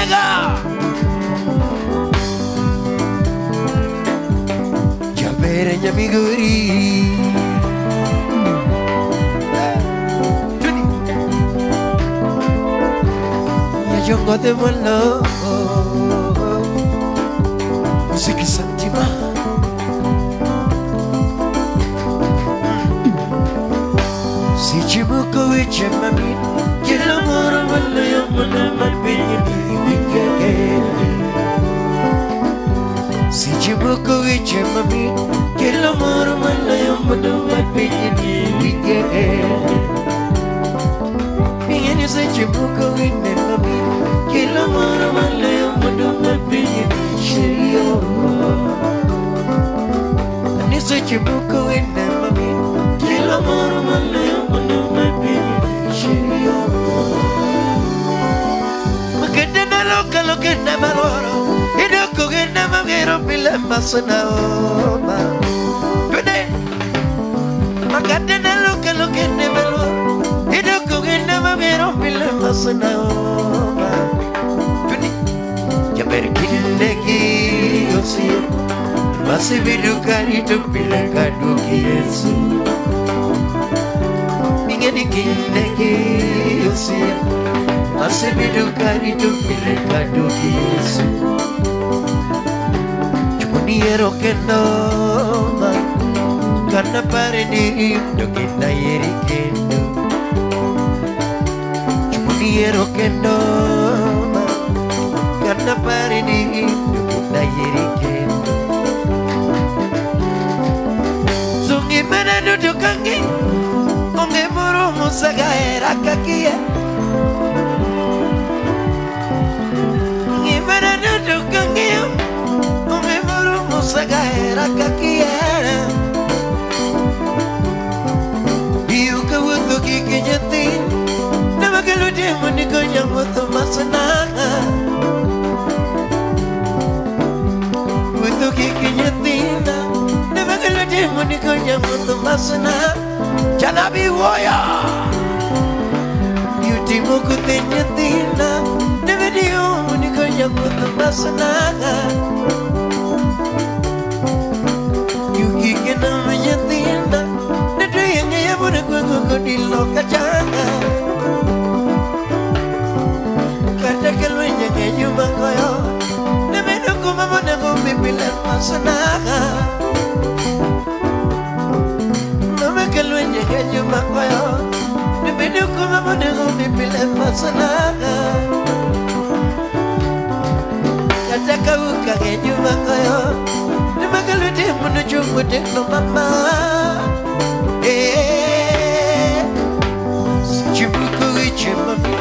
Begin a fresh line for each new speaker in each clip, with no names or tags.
Omega. Jabere nyamiguri. Ya jongo de molo. Musiki santima. Si chibuko wiche mami. Kila moro wala yung muna mapinibigay. Si chibuko wiche mami. Kila moro wala yung muna mapinibigay. Bingani sa chibuko wiche mami. Kila moro wala yung muna mapinibigay. Ani sa chibuko wiche mami. Kila moro wala yung muna mapinibigay. Maganda na lo que na maloro. Ino ko na magero pila masana oma. Pwede. Maganda na lo que na maloro. Ino ko na magero pila masana oma. Pwede. Ya berkinegi osi. Masividu karito pila kaduki Yesu. Mingeni kinegi osi. Masividu karito pila kaduki Yesu. Chupuniero que no ma. Karena pare di indo kita yeri kendo. Chupuniero que no ma. Karena pare di indo kita yeri kendo. Sungi mana duduk kangi. Onge muru musaga era kakia. Gimana duduk kangi. Onge muru musaga era kakia. Diu ka wutu kiki jatin. Nama kalu dia meniko yang wutu masanaka. Wutu kiki jatin. Nama kalu dia meniko yang wutu masanaka. Janabi woya. Beauty moku tenyatina. Nama dia meniko yang wutu masanaka. Yuki kena menyatina. Kuku di lokajana. Kata keluarnya kayu bangkoyo. Nemenu kumamona kumipilan masanaga. Nama keluarnya kayu bangkoyo. Nemenu kumamona kumipilan masanaga. Kata kau kayu bangkoyo. Nama keluarnya menuju mudik no mama. Chibuko wiche mami.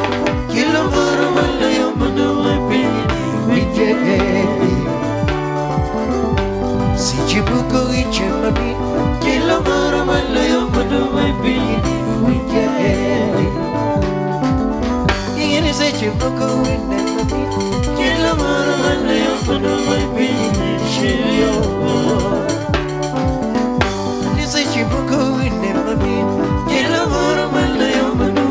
Kilo moro wala yung muna mapinibigay. Si chibuko wiche mami. Kilo moro wala yung muna mapinibigay. Ingin sa chibuko wiche mami. Kilo moro wala yung muna mapinibigay. Ingin sa chibuko wiche mami. Kilo moro wala yung muna.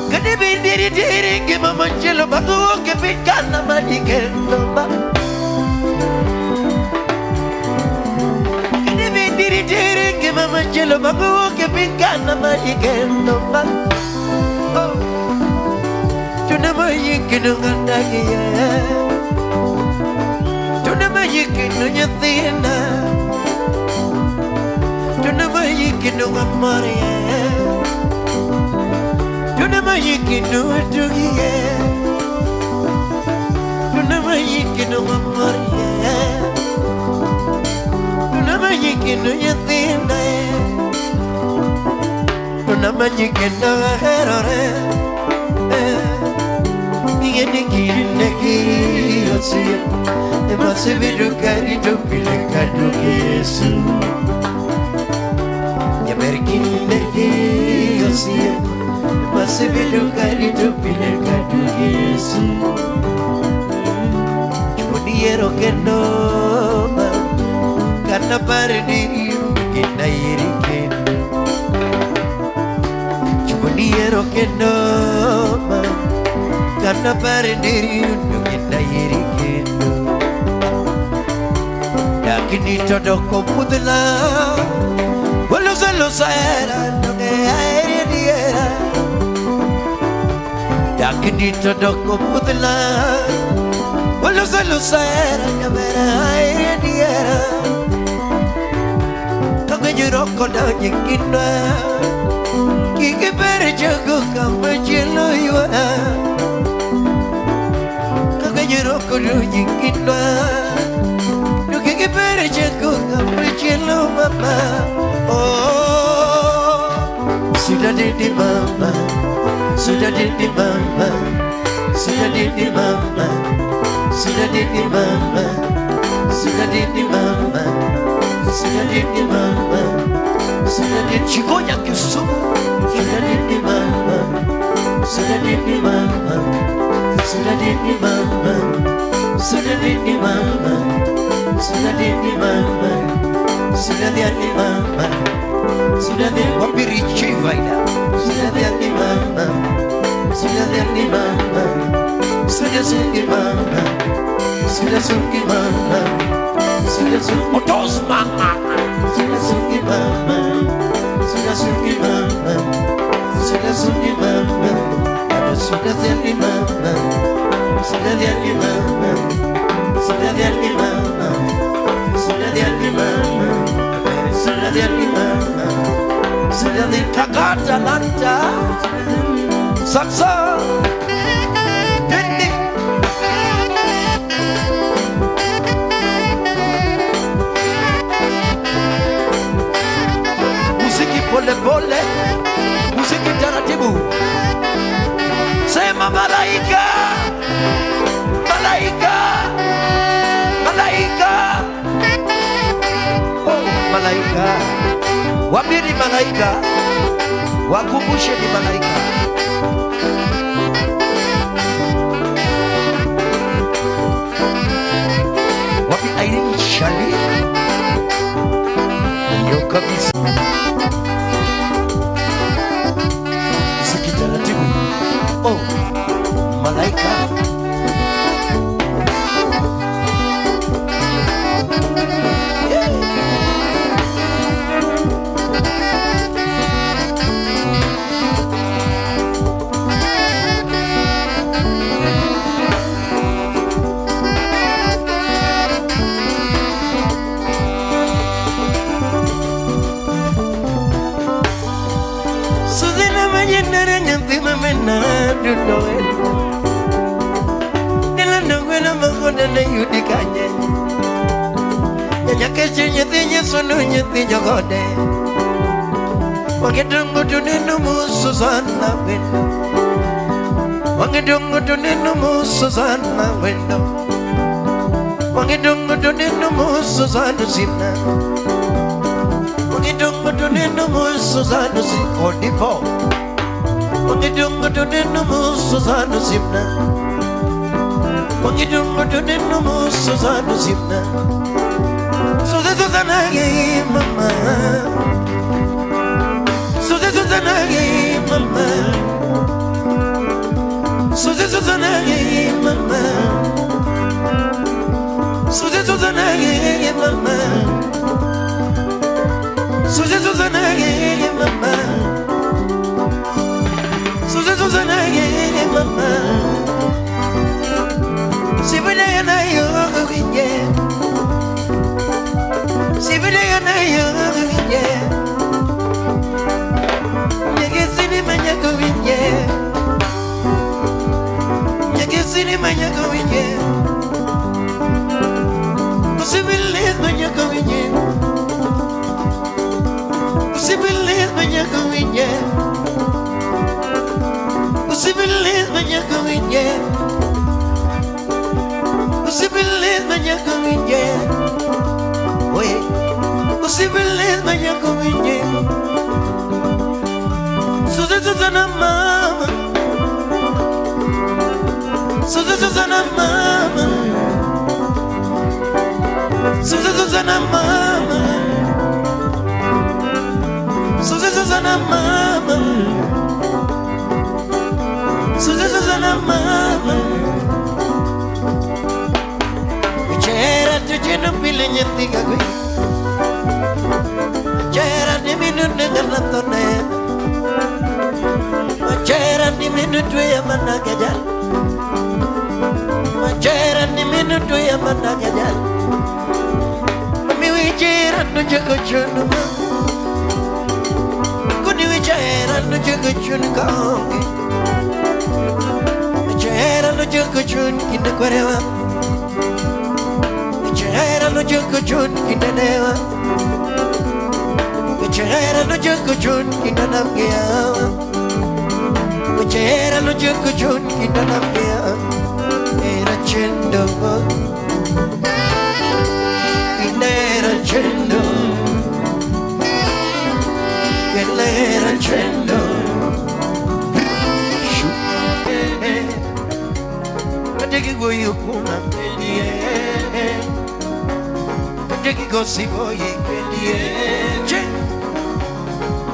Kade bindiri diri ke mamanjelo bago ke pikana madikendo ba. Kade bindiri diri ke mamanjelo bago ke pikana madikendo ba. Oh, tuna mayikino ngandagi ya. Tuna mayikino nyatina. Tuna mayikino ngamaria. Tuna mayikino adugia. Tuna mayikino ngamaria. Tuna mayikino nyatina. Tuna mayikino herore. Niki osia. Masividu karito pila kaduki Yesu. Berkinegi osia. Masividu karito pila kaduki Yesu. Chupuniero que no ma. Karena pare di kita iri kendo. Chupuniero quiero que no Gana para diri Nungenda iri kendo Lakini todoko pudela Walusa lusa era Nunge airi diera Lakini todoko pudela Walusa lusa era Nyamera airi diera Nyuroko na nyingina Kiki pere jago kama jelo yua Kaka nyuroko na nyingina Kiki pere jago kama jelo mama Oh Sudah didi mama Sudah didi mama Sudah didi mama Sudah didi mama Sudah didi mama Sudah didi mama Sudah didi Chiconya Kisumu Sudah didi mama Sudah didi mama Sudah didi mama Sudah didi mama Sudah didi mama Sudah didi mama Sudah didi Wapiri Chivaida Sudah didi mama Sudah didi mama Sudah didi mama Sudah didi mama Sudah otos mama Sudah suki mama Sudah suki mama Sudah suki mama Sudah jadi mama Sudah jadi mama Sudah jadi mama Sudah jadi mama Sudah jadi mama Sudah di kakata lanta Saksa Pole pole, muziki taratibu. Sema malaika, malaika, malaika. Oh, malaika. Wabiri malaika, wakumbushe ni malaika. Wapi Irene Shali? Yo kabisa. Oh, malaika. Suzina mañana nyanti mamena dunoe. Nilanda wena makonda na yudikanye. Nyanya keche nyeti nyesunu nyeti nyogode. Wangedungu tuninu musu sana wendo. Wangedungu tuninu musu sana wendo. Wangedungu tuninu musu sana simna. Wangedungu tuninu musu sana simna. Odipo. Wangedungu tuninu musu sana simna. Wangedungu tuninu musu sana simna. Suzana ye mama. Suzana ye mama. Suzana ye mama. Suzana ye mama. Suzana ye mama. Suzana ye mama. Sibile na yo kinye. Sibile na yo kinye. Nyekesini manyako kinye. Nyekesini manyako kinye. Sibile manyako kinye. Sibile manyako kinye. Sibile manyako kinye. Sibile manyako kinye. Oye, sibile manyako kinye. Suzana mama. Suzana mama. Suzana mama. Suzana mama. lenye tiga gue Macera di minut dengan latone Macera di minut ya mana gajal Macera di minut ya mana gajal Mami wicara no jago chunu Kuni wicara no jago chunu kaongi Wicara no jago chunu kina kwarewa Wicara no jago chunu kina dewa Wicara no jago chunu kina namgeawa Wicara no jago chunu kina namgeawa Era chendo Era chendo Era chendo Kadegi go yukuna pedie Kadegi go siboyi pedie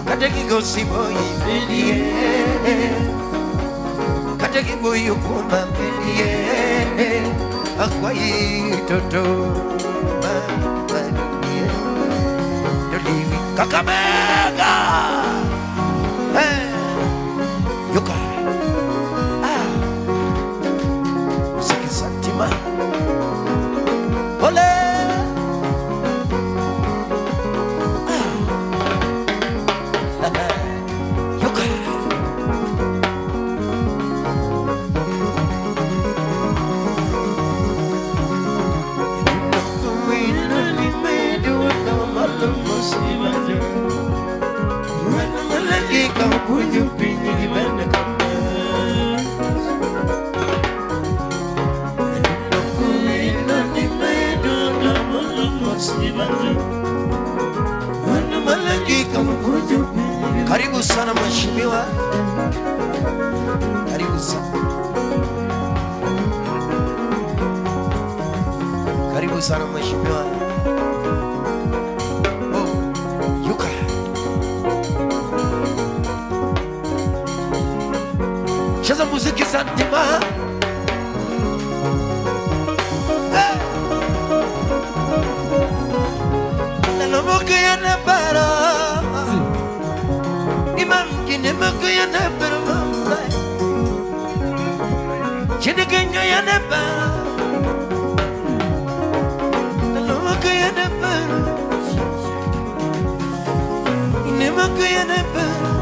Kadegi go siboyi pedie Kadegi go yukuna pedie Akwai toto Kakamega Yuka Siki Santima Ole Yuka Karibu sana mheshimiwa. Karibu sana. Karibu sana mheshimiwa. Oh, yuka. Cheza muziki Santima. Nalomoke ya nebara. Imam kinemaku ya nebara. Chidikenya ya nebara. Nalomoke ya nebara. Inemaku ya nebara.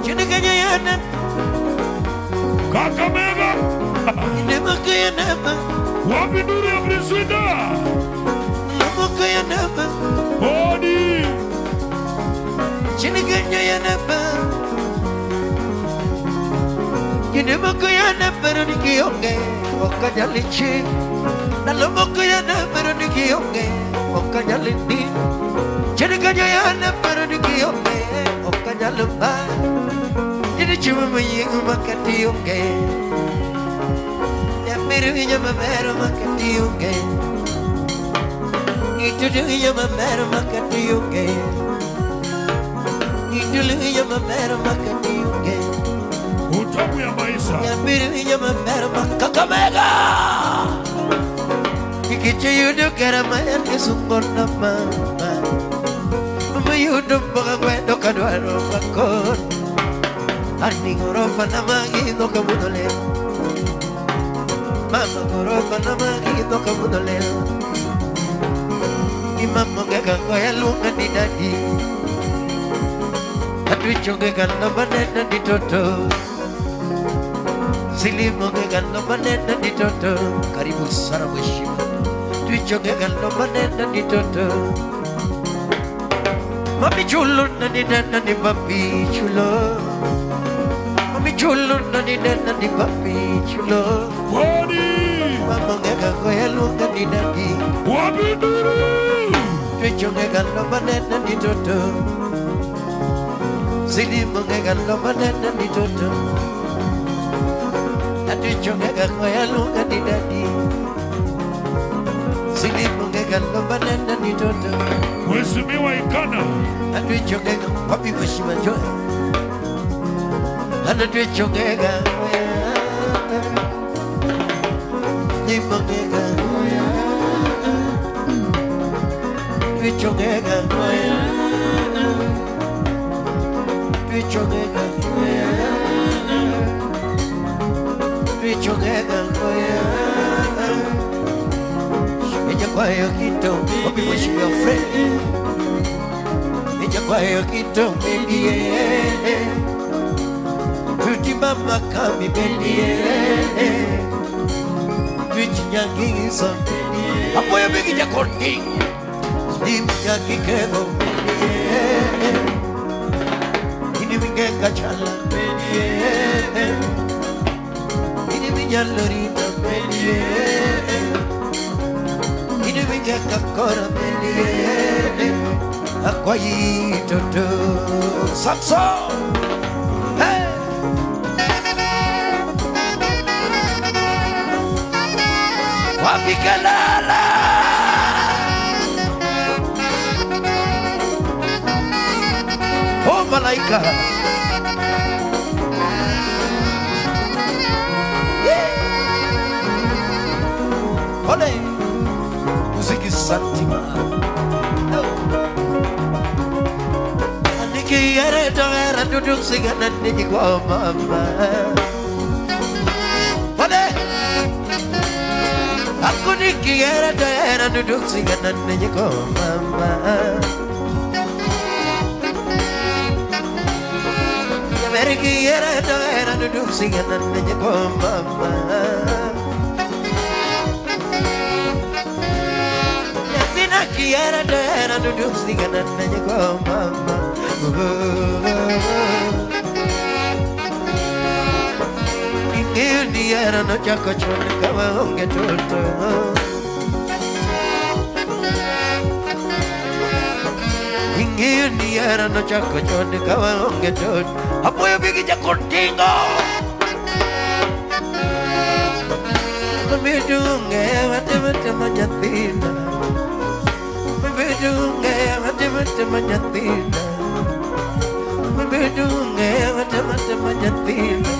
Chidikenya ya nebara.
Kakamega.
Inemaku ya nebara.
Wapi nuru ya Briswida?
Nalomoke ya nebara.
Bodi.
Chidikenya ya nebara. Inemaku ya nebara nikionge. Wakajalichi. Nalomoke ya nebara nikionge. Wakajalichi. Chidikenya ya nebara nikionge. Wakajalichi. Jadi cuma menyinggung makan tiungge. Yang birunya memero makan tiungge. Itu dunya memero makan tiungge. Itu dunya memero makan tiungge.
Utamu ya maisha.
Yang birunya memero makan Kakamega. Ikicu yudu karamayan kesungkon nama. Mayudu bangagwendo kadwaro makon. Ani gorofa na magido kamudole. Mama gorofa na magido kamudole. Imam gaga koya lunga di dadi. Atu chonge ganna banana di toto. Sili moge ganna banana di toto. Karibu sana mheshimiwa. Tu chonge ganna banana di toto. Mami chulo na di dana di papi chulo. Mami chulo na di dana di papi chulo.
Bodi.
Mama ngeka koya lunga di dadi.
Wapi nuru.
Tuchonge galo banana di toto. Sili monge galo banana di toto. Tuchonge koya lunga di dadi. Sili monge galo banana di toto.
Mheshimiwa Ikana.
Tuchonge wapi mheshimiwa Joy. Ana tuchongega Nimongega Pichongega Noya, Pichongega Noya, Pichongega Noya. Ella kwayo kito, obi wish me a friend. Ella kwayo kito, baby. Pretty mama kami baby. Pretty nyangi so baby. Apo ya bigi ya korting. Slim nyangi kego baby. Ini minge kachala baby. Ini minga lorina baby. Ini minge kakora baby. Akwayi toto sakso. Hey. Wapikalala. Oh malaika. Ole. Musiki santima. Aniki yare dongera duduk singanan ni kwa mama. Ole. Aku dikira daerah duduk singanan nanya kau mama. Ya berkira daerah duduk singanan nanya kau mama. Ya tidak kira daerah duduk singanan nanya kau mama. Ini era no chako chone kawa onge toto. Ini era no chako chone kawa onge toto. Apo ya bigi jakortingo. Mebedunge mate manyatina. Mebedunge mate manyatina. Mebedunge mate manyatina.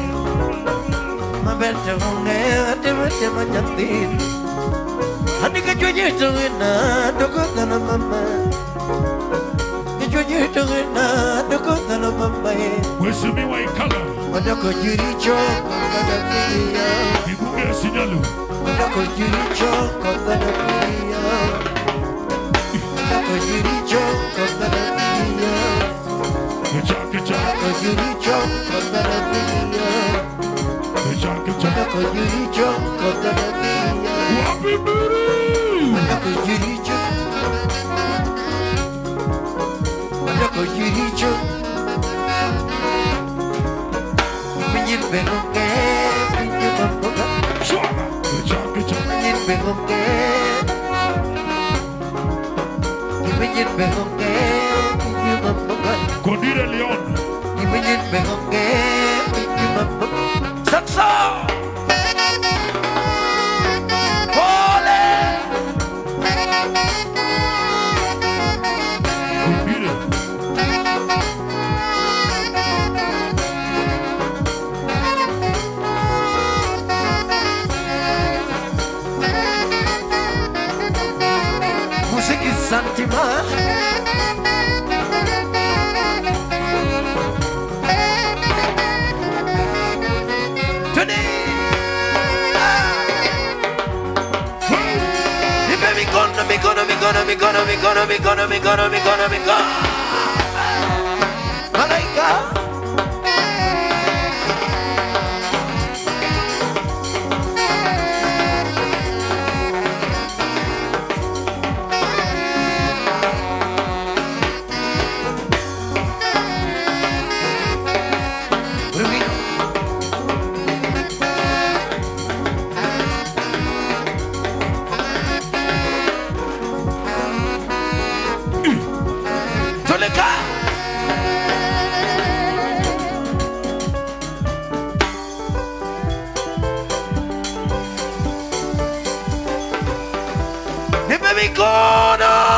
Mabetungge ate manyatin. Ani kejunya tungena doko kana mama. Kejunya tungena doko kana mama.
Wesumi waikala.
Wadako jiricho kana pia.
Ibuge sinyalu.
Wadako jiricho kana pia. Wadako jiricho kana pia.
Kecha.
Wadako jiricho kana pia. Wadako jiricho kana pia.
Wapi buru.
Wadako jiricho. Wadako jiricho. Pinjil bengoke, pinjil bamboga.
Suara. Kecha.
Pinjil bengoke. Pinjil bengoke, pinjil bamboga.
Condire León.
Pinjil bengoke, pinjil bamboga. Saksa. Santima. Today, me gonna. Malaika.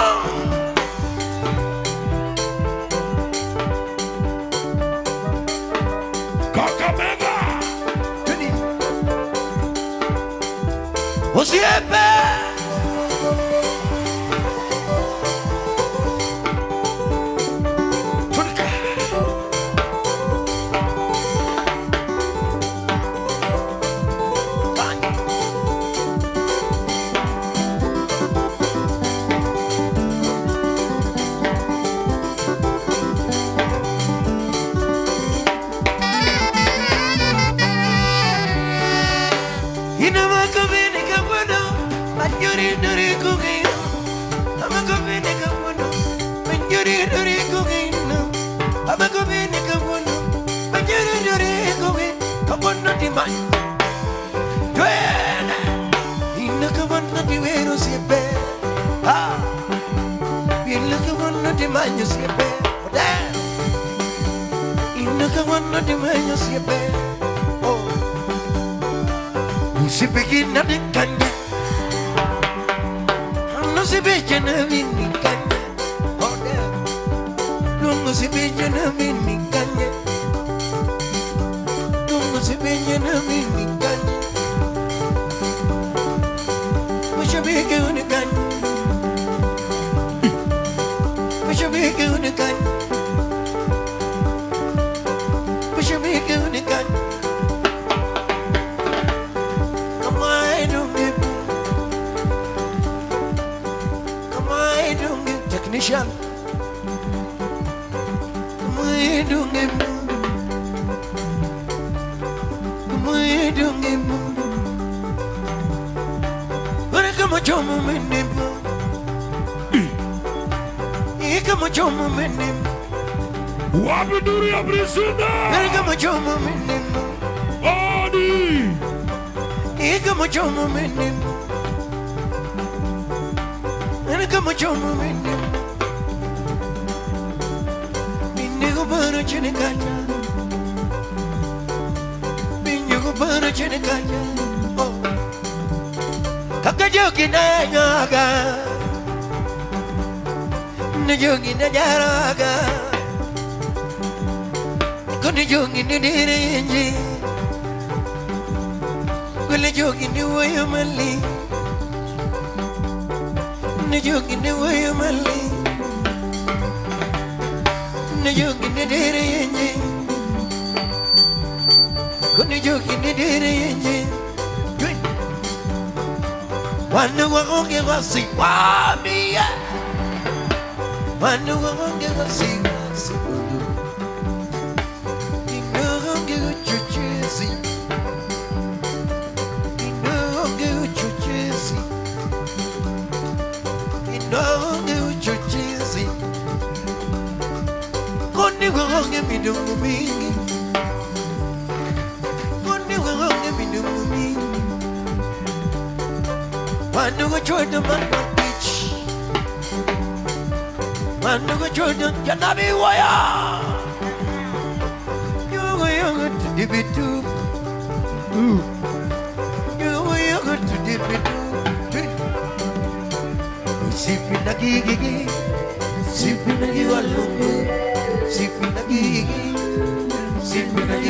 Kakamega.
Osiepe. Manjuri duri cooking. I'm a cooking in a window. Manjuri duri cooking. I'm a cooking in a window. Manjuri duri cooking. I want not in mine. Dwell. In the cover, not the way to see a bear. Ah. In the cover, not the man you see a bear. Damn. In the cover, not the man you see a bear. Oh. Si begin na de kanya, no si begin na vini kanya. Oh damn, no si begin na vini kanya, no si begin na vini kanya. Wish I begin na kanya, wish I begin na kanya, wish I begin na kanya. Technician, we doing it. We doing it. When I come a chum in him, he come a chum in him.
Wabiduri Abrisina.
When I come a chum in him,
Adi.
He come a chum in him. When I come a chum in him. Para Chinekanya, Binyugo para Chinekanya, oh, Kakajoki Nayaga, Najogi Najaraga, Konijogi Nidirinji, Willajogi Niwayamali, Najogi Niwayamali. Jogi ne dere yenje, kone jogi ne dere yenje. Wanu wange wasi wamiya, wanu wange wasi wasi. Inonge uchuchezi, inonge uchuchezi, inonge uchuchezi. Koni wange midungu mingi, koni wange midungu mingi. Wanu go Jordan man beach, wanu go Jordan janabi waya. You go young to dibitu, you go young to dibitu. Sipi nagigi, sipi nagiwalungu. Sipi nagi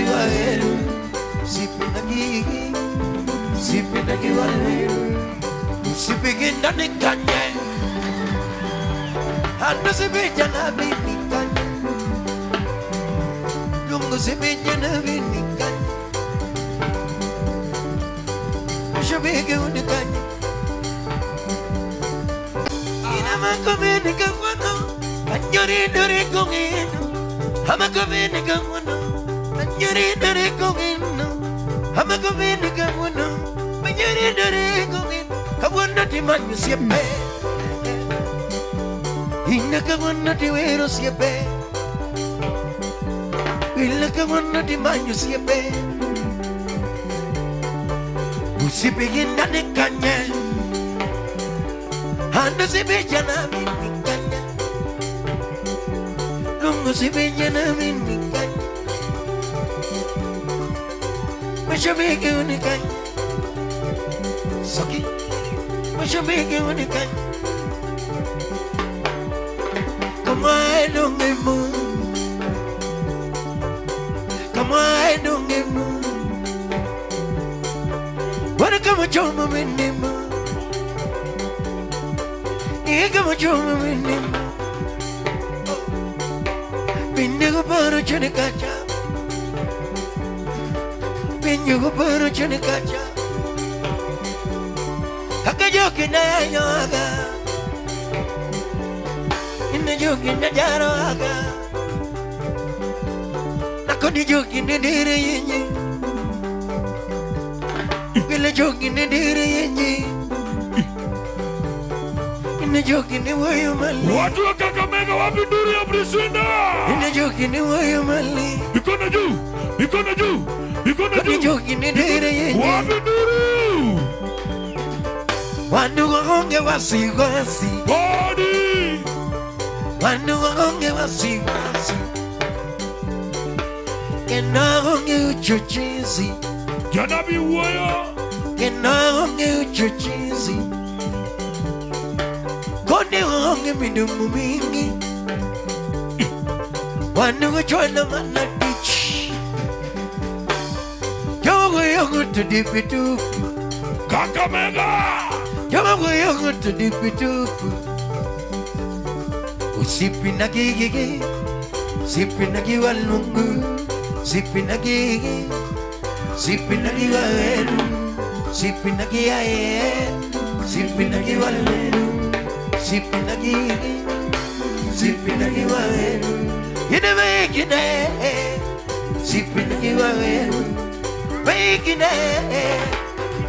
waelu, sipi nagi waelu. Sipi ginda ni kanye, ando sipi jana bini kanye, lungu sipi jana bini kanye. Shabiki uni kanye, ina makomeni kafano, anjori dori kongino. I'm a governor, and you're in the governor. I'm a governor, but you're in the governor. I want not to man you see a bear. In the governor, the way to see a bear. In the governor, the man you see a bear. You see, begin that the canyon. And the Sibijana in the canyon. Lungo Sibijana in the canyon. Mashabiki unikai Soki Mashabiki unikai Kama edongemu Kama edongemu Wana kama choma minima Iye kama choma minima Binnego para chane kacha Binnego para chane kacha Kakajoki na yaga Inna joki na jaraga Nakodi joki na dire yenye Bila joki na dire yenye Inajokini wayo mali.
Watu wa Kakamega wapi nduru ya Priscilla?
Inajokini wayo mali.
Mikono juu, mikono juu, mikono juu.
Inajokini dere yenye.
Wapi nduru?
Wandu waonge wasiwasi.
Body.
Wandu waonge wasiwasi. Kena onge uchochezi.
Janabi waya.
Kena onge uchochezi. Kone onge midumu mingi. Wandu wachola manadich. Jogo yongo tudipitupu.
Kakamega.
Jogo yongo tudipitupu. Usipi na gigi. Sipi na giwalungu. Sipi na gigi. Sipi na giwalenu. Sipi na giayen. Sipi na giwalenu. Sipi na gigi. Sipi na giwalenu. Yine mekine. Sipi na giwalenu. Mekine.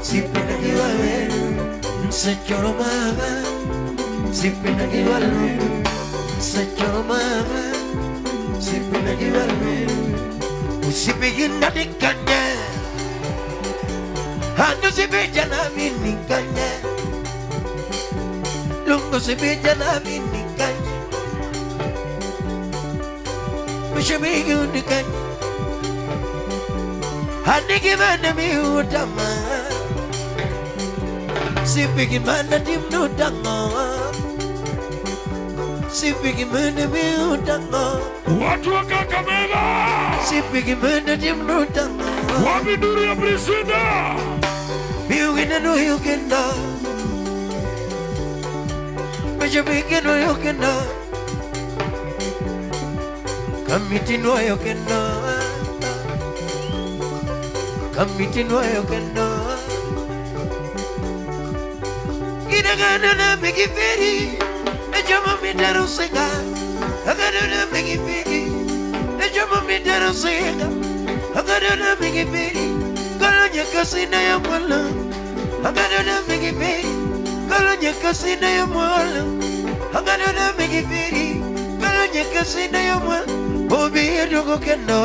Sipi na giwalenu. Sechoro mama. Sipi na giwalenu. Sechoro mama. Sipi na giwalenu. Usipigin na dikanya. Hando sipicha na minikanya. Lungo sipicha na minikanya. Usipigin dikanya. Handi gimana miutama. Sipigin mana timnutama. Sipigin mana miutama.
Watu wa Kakamega.
Sipigin mana timnutama.
Wapi nduru ya Priscilla?
Biugin no yukenda. Bajabigin no yukenda. Kamiti no yukenda. Kamiti no yukenda. Gidagana na bigiferi. Najama midaro sega. Agana na bigiferi. Najama midaro sega. Agana na bigiferi. Kalonya kasina ya mwala. Agana na bigiferi. Kalonya kasina ya mwala. Agana na bigiferi. Kalonya kasina ya mwala. Obi yedogo kendo.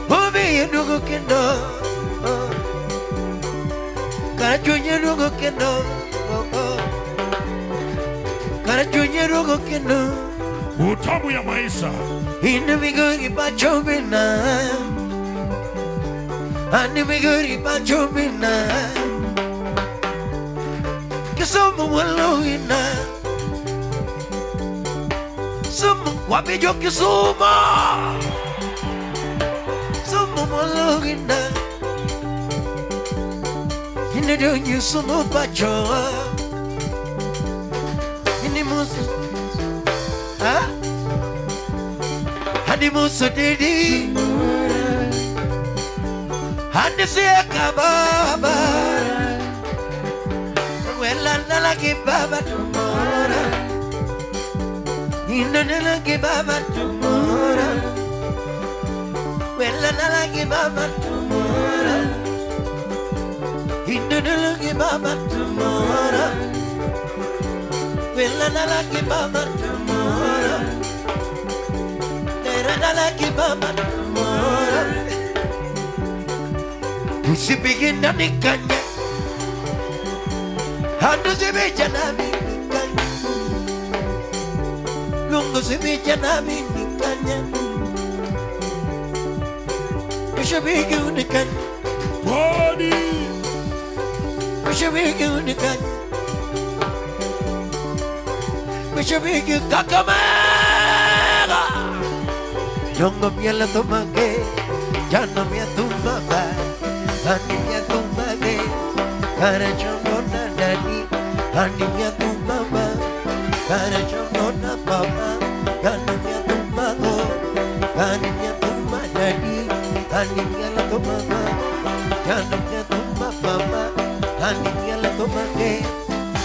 Obi yedogo kendo. Karachunya dogo kendo. Karachunya dogo kendo.
Utamu ya maisha.
Ina migori pachobina. Ani migori pachobina. Kisomo waloina. Somo wapijo kisoma. Somo waloina. Ina donyo somo pacho. Ini musu. Ha? Hadi musu didi. Hadi siaka baba. Wela nalagi baba tumora. Ina nalagi baba tumora. Wela nalagi baba tumora. Ina nalagi baba tumora. Wela nalagi baba tumora. Tera nalagi baba tumora. Usipigin na nikanya. Hando sipicha na minikanya. Lungo sipicha na minikanya. Usipigin unikanya.
Body.
Usipigin unikanya. Usipigin Kakamega. Yongo miela tomake. Jano mia tumaba. Hani mia tumade. Kara chongo na dadi. Hani mia tumaba. Kara chongo na baba. Jano mia tumago. Hani mia tumadadi. Hani mia la tumaba. Jano mia tumababa. Hani mia la tumake.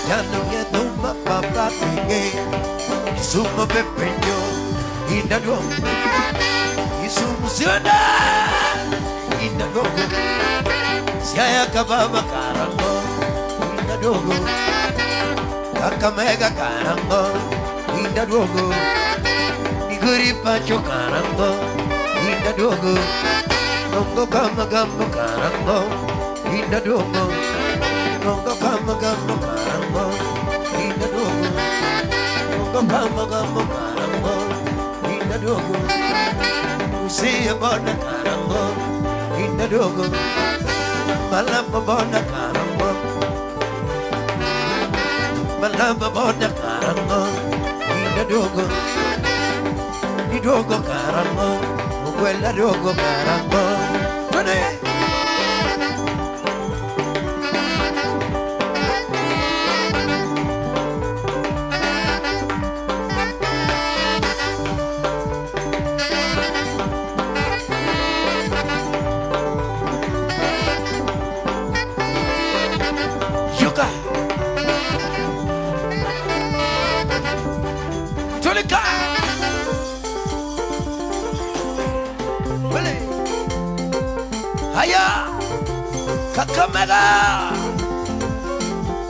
Jano mia tumababa pige. Isumo pepeño. Inadom. Isumo siona. Inadom. Siaya kababa karango. Inadom. Kakamega Karango, Inda Dogo, Iguri Pacho Karango, Inda Dogo, Nongo Kamagambo Karango, Inda Dogo, Nongo Kamagambo Karango, Inda Dogo, Nongo Kamagambo Karango, Inda Dogo, see about the Karango, Inda Dogo, Malamba Bonda Karango. Malamba Bonda Karango, Inda Dogo, Ni Dogo Karango, Uguela Dogo Karango, Today. Haya Kakamega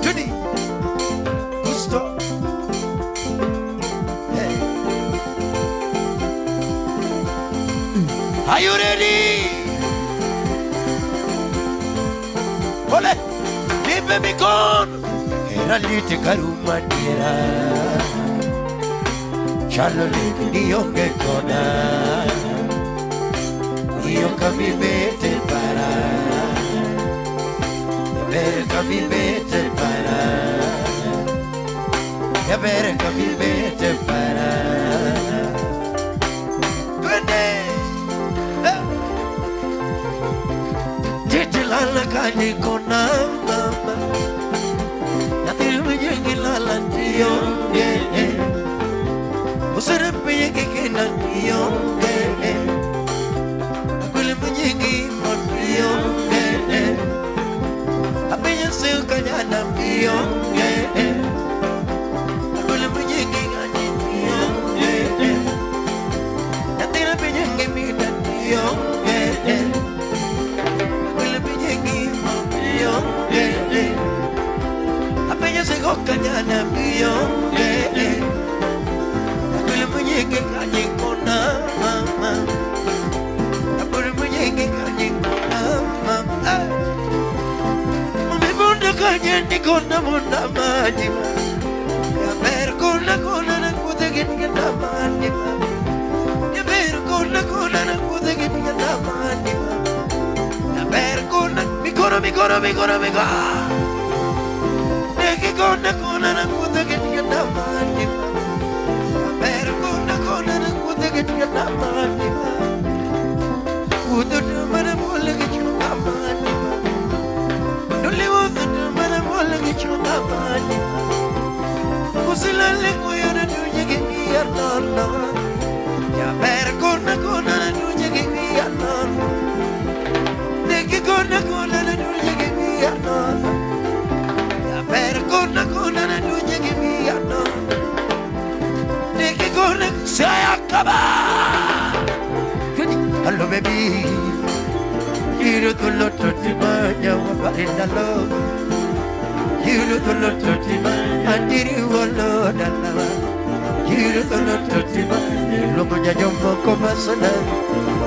Judy Gusto. Hey. Are you ready? Ole Libe mi con Era lite karuma dira Chalo lite dionge kona Io mi mette para Verga mi mette para Verga mi mette para Quindi Titi lala kani kona mama Nati mwenye lala tiyo Usere penye kekena tiyo Kanyana mio, akule mwenye mio, natina penye mida mio, akule mwenye mio, apenye sego kanyana mio, akule mwenye kona mama, akule mwenye kona mama. Kanyeni kona muna majima Ya ber kona na kude gini na majima Ya ber kona na kude gini na majima Ya ber kona mikoro Negi kona na kude gini na majima Ya ber kona na kude gini na majima Kudu mana mula gini na majima Usilale kuyana dunya gini Allah Ya ber kona na dunya gini Allah Neki kona na dunya gini Allah Ya ber kona na dunya gini Allah Neki kona saya kaba Hello baby Quiero tu loto ti manya wa barindalo Quiero tu loto ti manya andiri walo dalawa Quiero tu loto ti manya lo punya jombo koma sana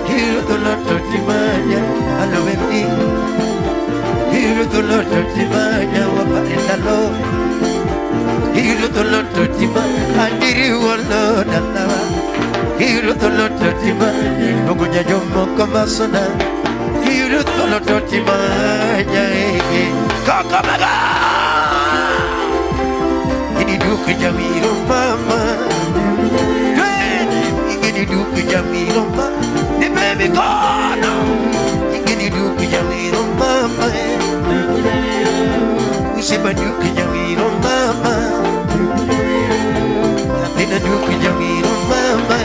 Quiero tu loto ti manya hello baby Quiero tu loto ti manya wa barindalo Quiero tu loto ti manya andiri walo dalawa Quiero tu loto ti manya lo punya jombo koma sana Quiero tu loto ti manya Kakamega Ini duke jamiro mama Ini duke jamiro mama Ni baby kono Ini duke jamiro mama Usiba duke jamiro mama Tina duke jamiro mama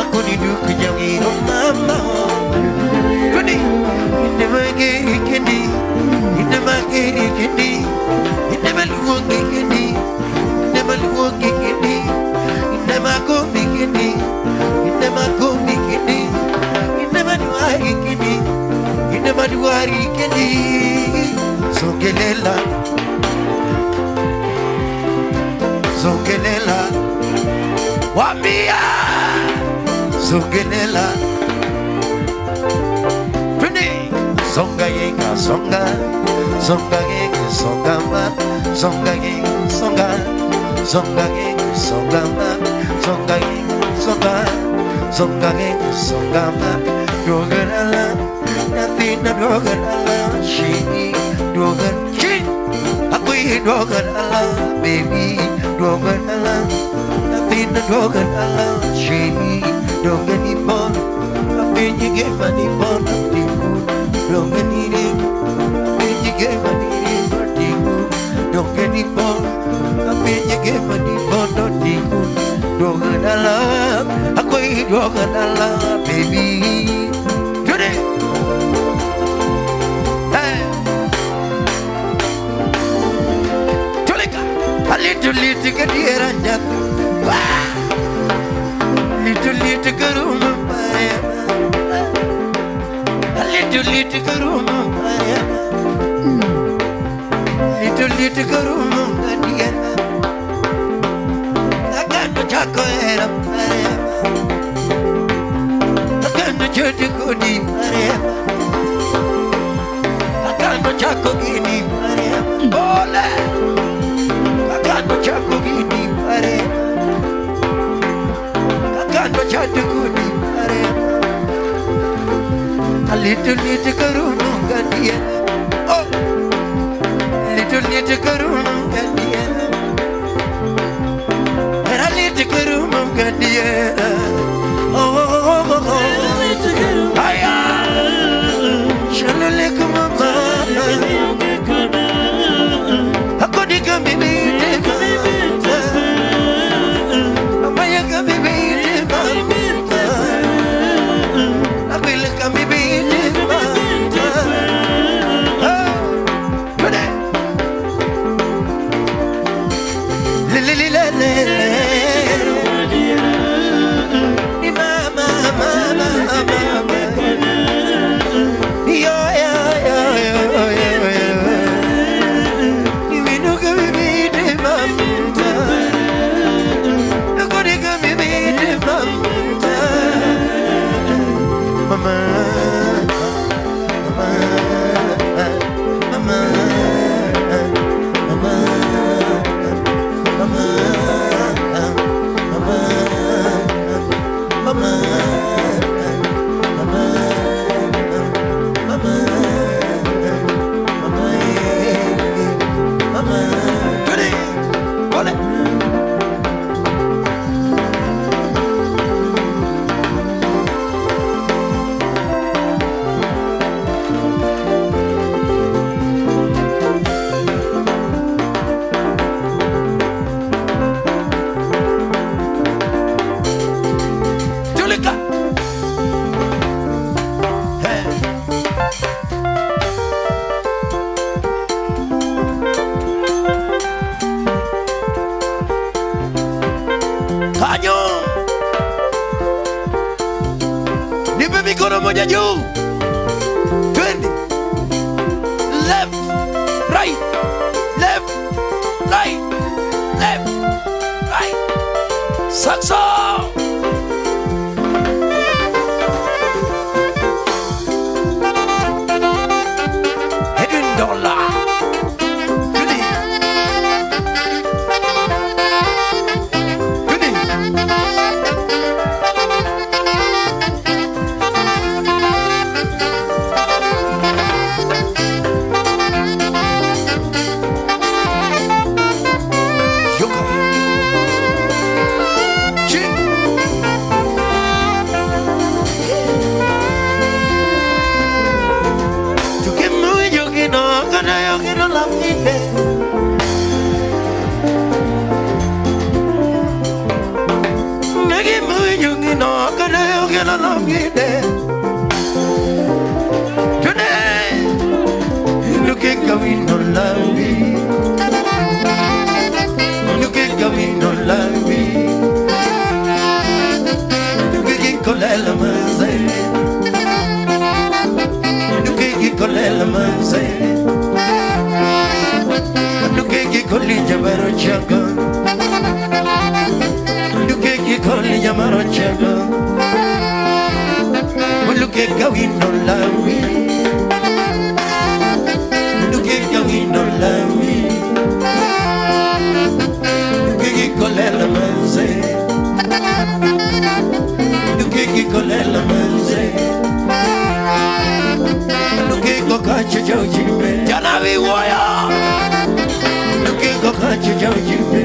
Aku ni duke jamiro mama Kuni Ine magiri kendi Ine magiri kendi Ine maluongi kendi Ine maluongi kendi Ine makombi kendi Ine makombi kendi Ine maduari kendi Ine maduari kendi Songelela Zongelela Wambia Zongelela Twende Songa yenga songa Songa yenga songa ma Songa yenga songa Songa yenga songa ma Songa yenga songa Songa yenga songa ma Doganala Natina doganala She dogan She Akui doganala Baby doganala Natina doganala She dogan ipon Apinyi gemani pon Apinyi Dongan ini Apinyi gemani Apinyi Dongan ipon Apinyi gemani pon Apinyi Dogan alam Akui dogan alam Baby Today Little kadiran jatuh Little keruma paya Little keruma paya Little keruma kadiran Akan bercakap era paya Akan berjadi kodi paya Akan bercakap gini paya Boleh Chaco gini pare Kakando chato gini pare A little karunu gandia Oh Little karunu gandia A little karunu gandia Oh Aya Shalole kumama Akodi kambibi Mikono moja juu. Twende. Left, right. Left, right. Left, right. Sakso. Hedin dola. Colilla, pero chaco marochego Luke Gawino Lawi Luke Gawino Lawi Luke Kolela Manze Luke Kolela Manze Luke Kokacha Jojibe Janavi Waya Luke Kokacha Jojibe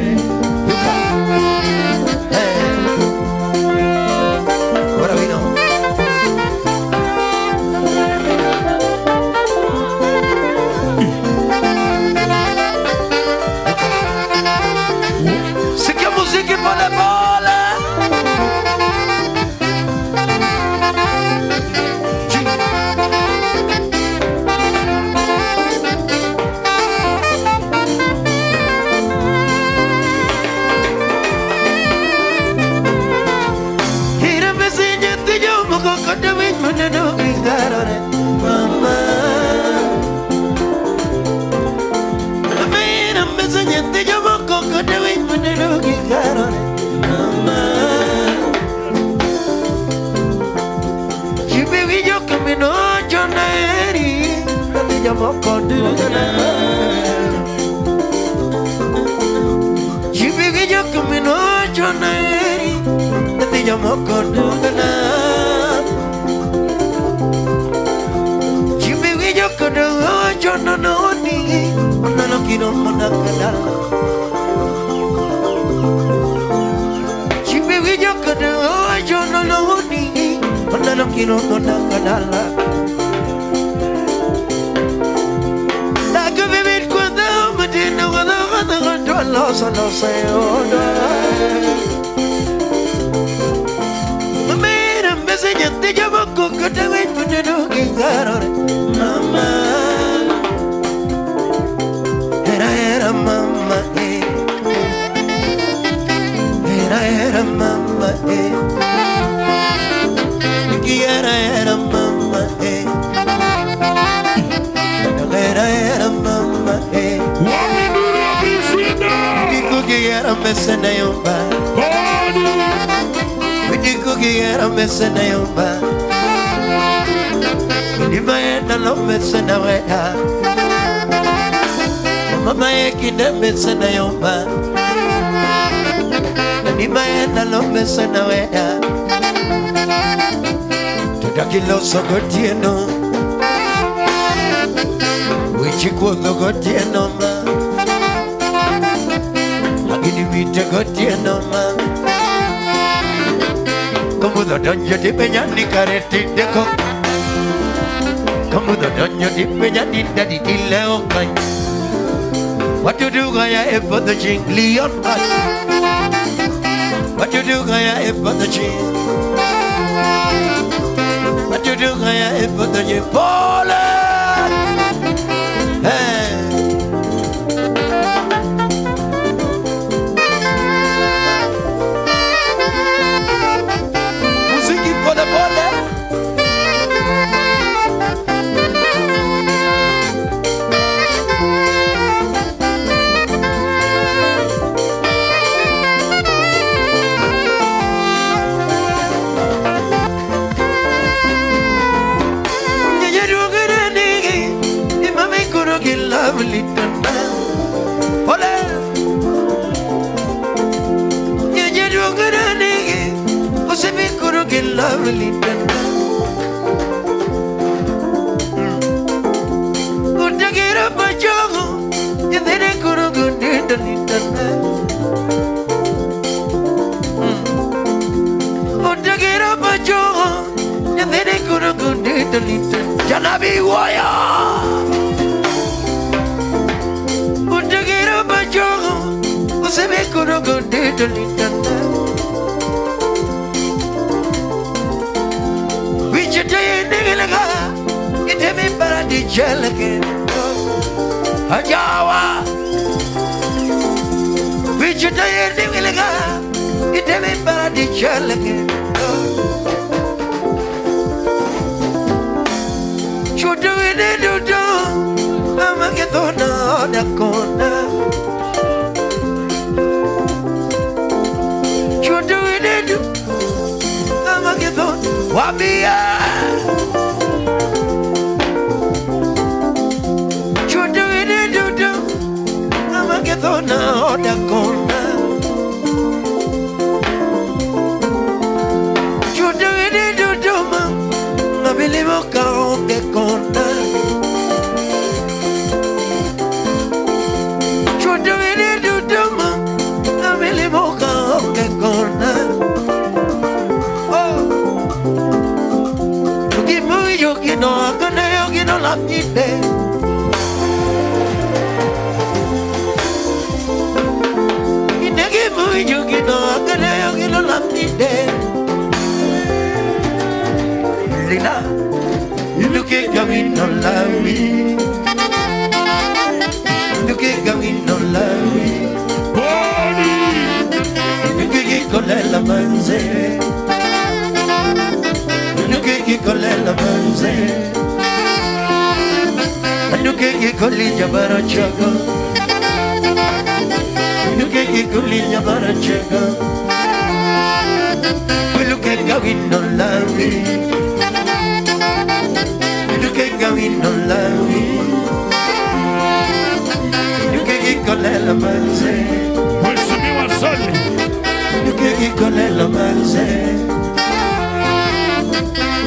What do we know? Musique pour les balles. Hira mesinya tijo muka kata win menado ikarare mama. Hira mesinya tijo muka kata win menado ikarare mama. Jibe wijo kamino jonaeri tijo muka dudana. Jibe wijo kamino jonaeri tijo muka dudana. Jibe wijo kamino jonanoni onalo kino manakala. Yo kada yo no lo ni onda no quiero nada nada la que vivir cuando me tiene cuando lo sé onda mira me enseñaste yo poco que te ven no quiero mamá era mamá era mamá era mamá era mamá
Wamidura Priscilla.
digo que era mesena yomba digo que era mesena yomba ni maena lo mesena wea mama yekinde mesena yomba ni maena lo mesena wea Dakilo sogotieno Wichiko gotieno ma Agini mite gotieno ma Como do donjo di peñani careti deko Como do donjo di peñani dadi ile okai What you do gaya e for the ching Leon pai What you do gaya e for the ching What you do, I have put the pole. Hey, music for the pole. Lovely tanda, ole. Ye dogara nege, ose me kuro ke lovely tanda. Udagira pajogo, ye dere kuro gunde tanda. Udagira pajogo, ye dere kuro gunde tanda. Janabi waya. Se me curo con dedo lintana Wicha taye negalaga Ite me para di chalake Ajawa Wicha taye negalaga Ite me para di chalake Chuto ine dudo Ama ke tona da kona Wabia Chudu ine dudu Namagethona oda kona Chudu ine dudu ma Nabilimo ka oda kona Chudu ine dudu ma Nabilimo ka oda kona No, you know, love me there. You know, love me there. Lina, you look at coming, no love me. Look at coming, no love me. Look at Colella Manze. Colela manze Anuke colilla barachaga Anuke colilla barachaga Anuke gawino lawi Anuke gawino lawi Anuke colela manze
Muesumi wasoli
Anuke colela manze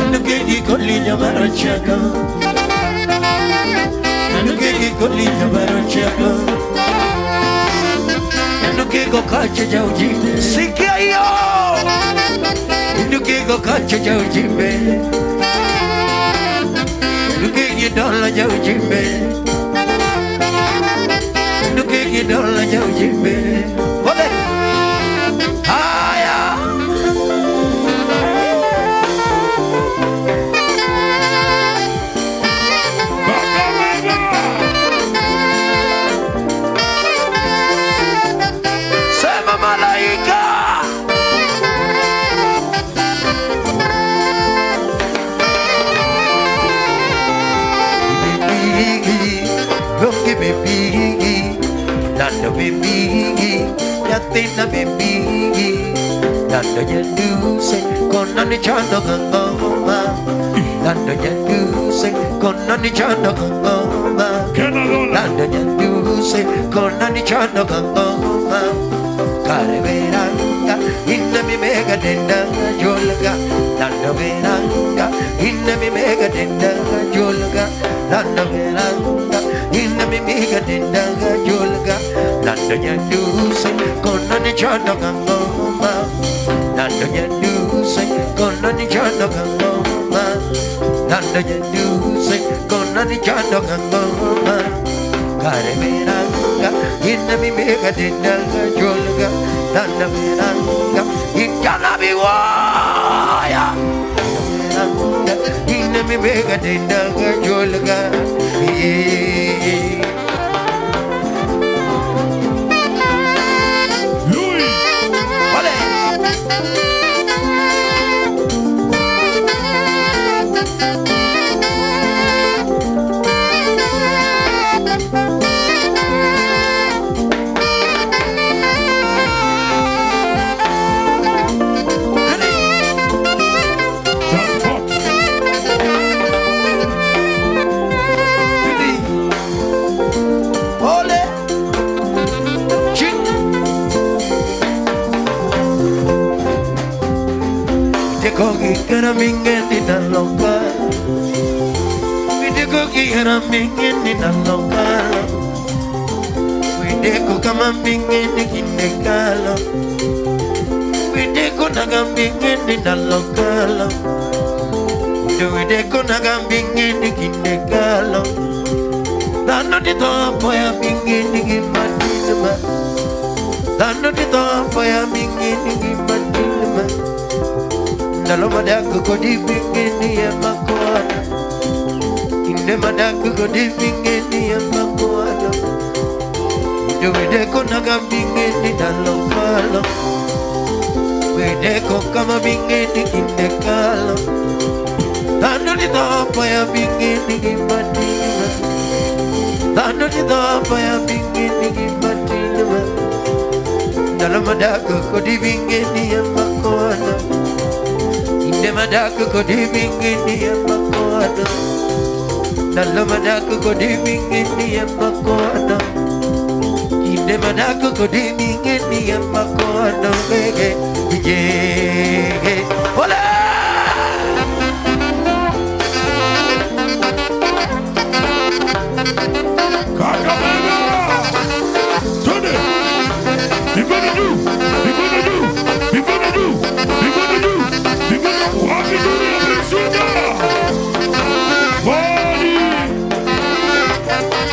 Anuke colilla barachaga Anuke colilla barachaga Anuke go kacha jauji Sikia yo Anuke go kacha jauji be Anuke gidola jauji be Anuke gidola jauji be Ole Haya Nando baby, yatina baby, nando yanduse, konani chando gangoma, nando yanduse, konani chando gangoma, nando yanduse, konani chando gangoma, kare veranga, inna mi mega denda jolga, nando veranga, inna mi mega denda jolga, nando veranga, inna mi mega denda jolga. Nando yanduse, konani chando gangoma, nando yanduse, konani chando gangoma, nando yanduse, konani chando gangoma, kare veranga, inna mi mega denda jolga, nando veranga, inna mi waya, inna mi mega denda jolga, Kara mingeni na loka, videko kara mingeni na loka, videko kama mingeni kinekalo, videko naga mingeni na loka, videko naga mingeni kinekalo, dano di topo ya mingeni kimatinima, dano di topo ya mingeni kimatinima. Nalo madaku kodi bingeni ya makoana, inde madaku kodi bingeni ya makoana, inde wedeko naga bingeni nalo kalo, wedeko kama bingeni inde kalo, dano di topo ya bingeni kimatinima, dano di topo ya bingeni kimatinima. Nalo madaku kodi bingeni ya makoana. madaku ko di mingini amako ano. Dalam madaku ko di mingini amako ano. Inde madaku ko di mingini amako ano. Gege, gege, hola.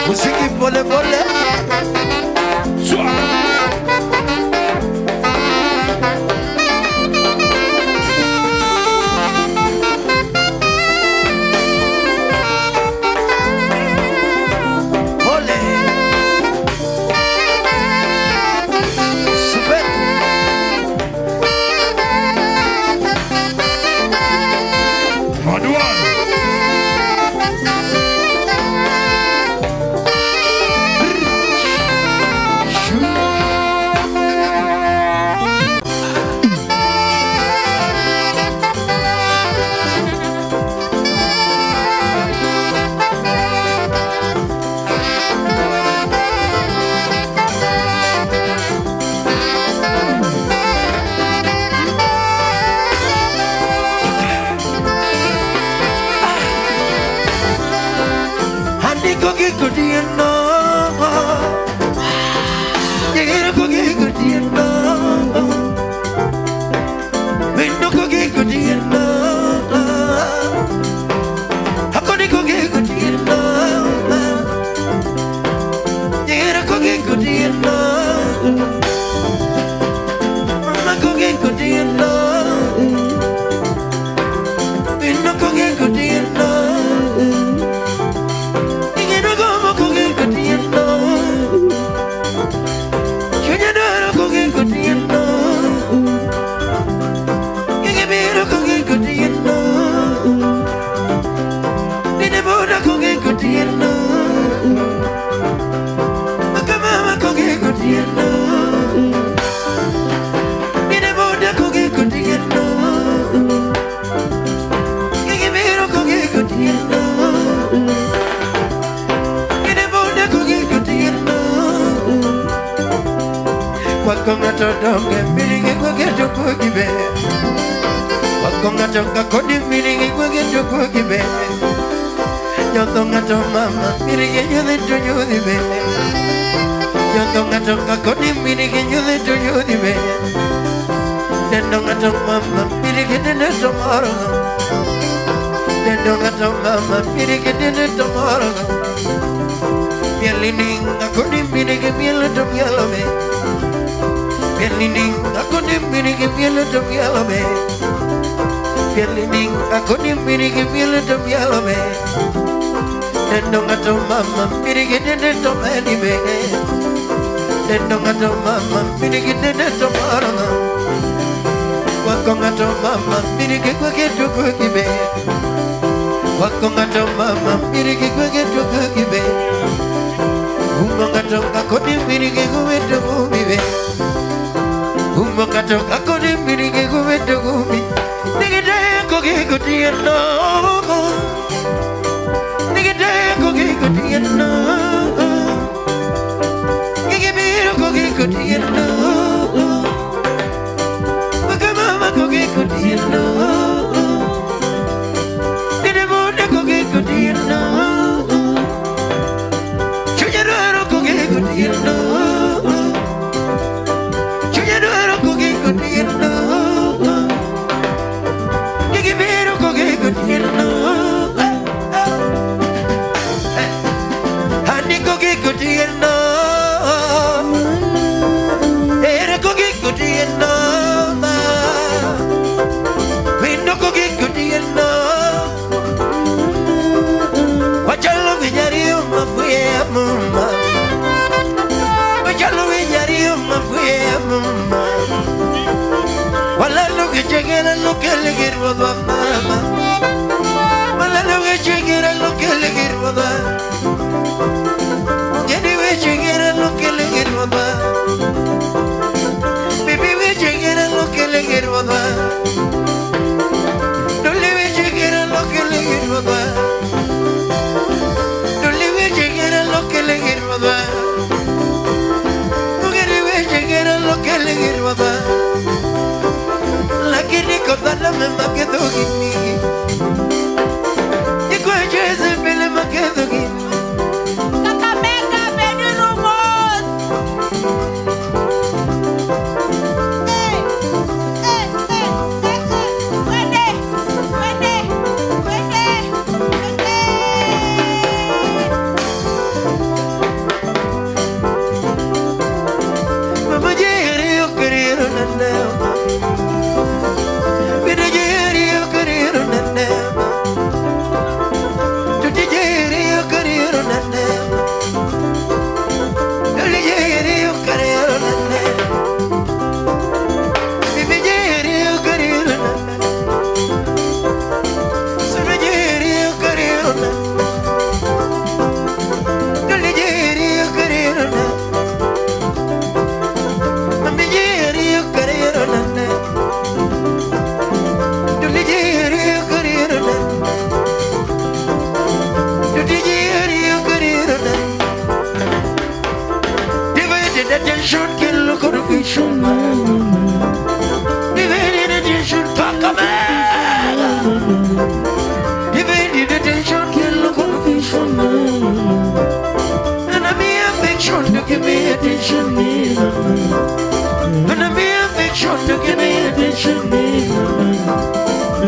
Musiki boleh boleh.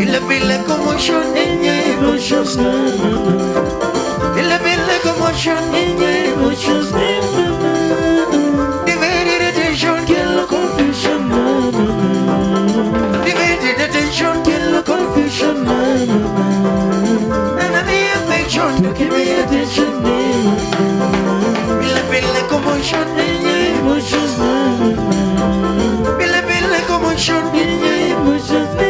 Ile commotion emotions. Ile commotion emotions. Divided attention kill confusion. Divided attention kill confusion. Enemy affection to give me attention. Ile commotion emotions. Ile commotion emotions.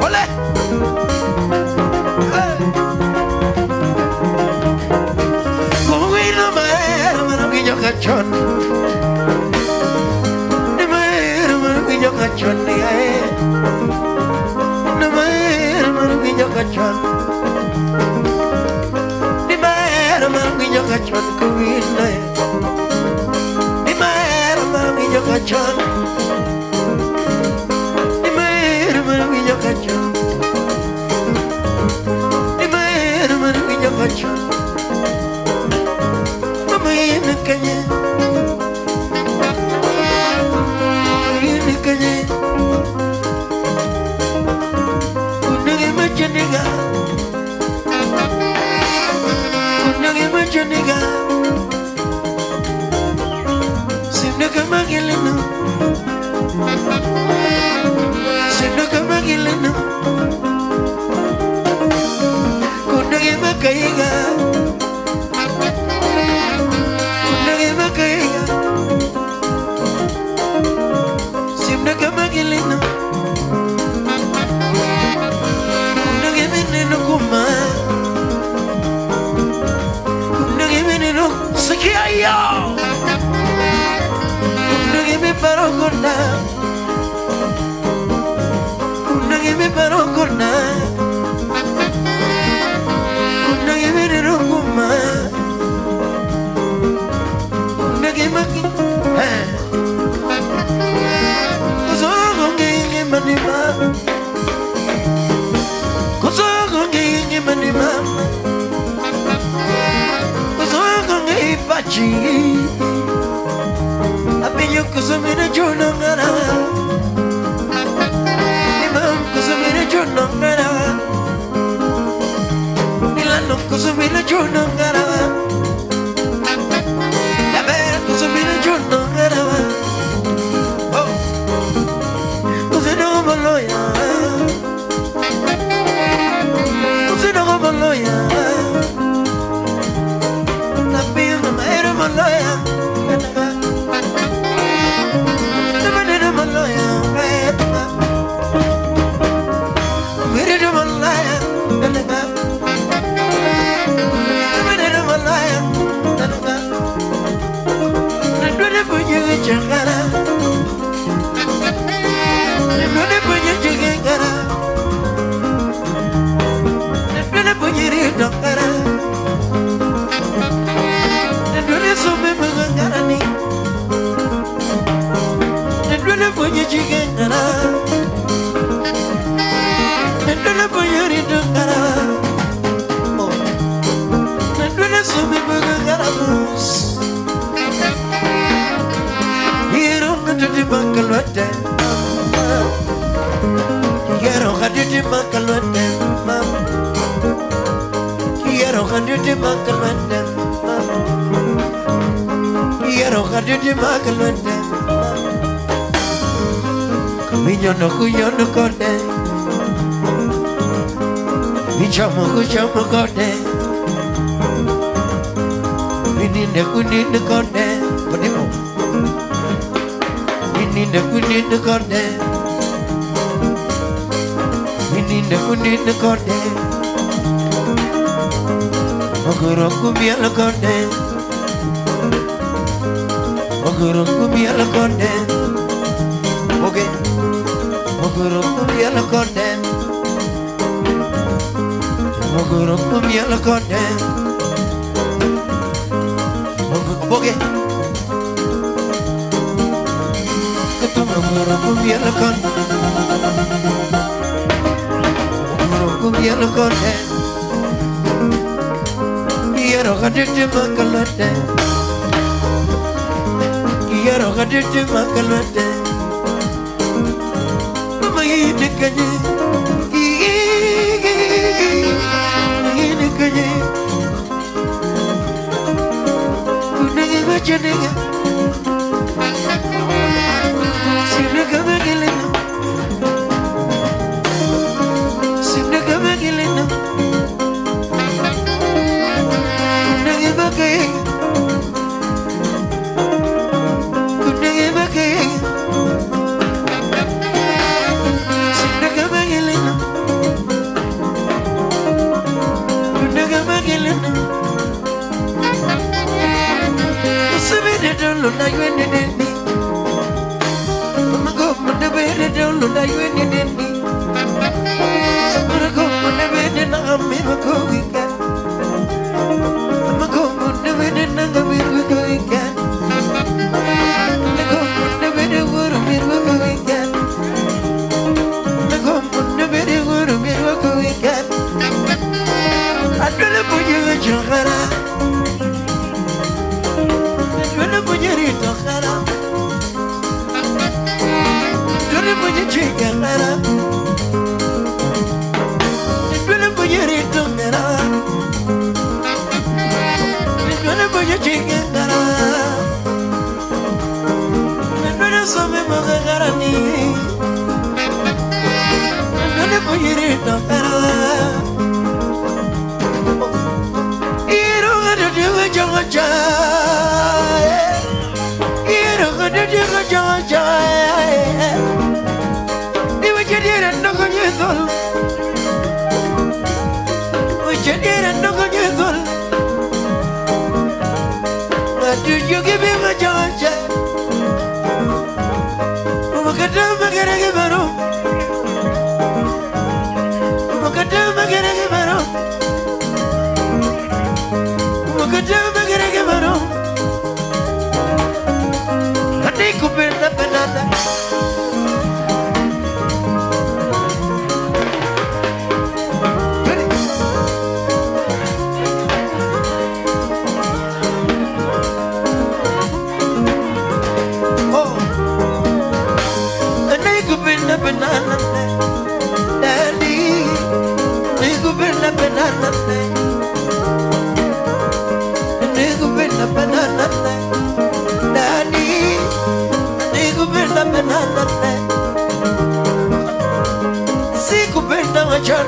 Olé! macho mama yene kanye yene kanye kunage macho niga kunage macho niga simna kama gelena simna kama gelena kunage makaiga kunage makaiga simna kama gelena kunage meneno kuma kunage meneno sekiayo kunage me paro kona kunage me paro kona kunage meneno kuma kunage maki kuzogo ngi manima kuzogo ngi manima kuzogo ngi pachi abenyo kuzumina jono ngara imam kuzumina jono ngara milano kuzumina jono ngara yaber kuzumina jono ngara oh kuzino maloya kuzino maloya napirna maero maloya Kuyono kode, michamo kuchamo kode, mininde kuninde kode, kodimo, mininde kuninde kode, mininde kuninde kode, ogoro kubiala kode, ogoro kubiala kode, okay. Mogoro kubiala kode, mogoro kubiala kode, mogoro ketu mogoro kubiala kode, mogoro kubiala kode, yero kadete makalate, yero kadete makalate. Ini kanye, kunage baca nega, simna kama gelena, simna kama gelena, kunage bakai, kunage bakai. Don't know you in me. I'm go on the bed, don't know you in me. I'm go on the bed and I'm in a going cat. I'm go on the bed and I'm going cat. I'm go on the bed and I'm going cat. I'm go on the bed and I'm going cat. I don't know what you're jangara Dole bujeri tokara Dole bujeri jangara Dole bujeri tokara Dole bujeri jangara Dole sobe mogara ni Dole bujeri tokara You give him a chance.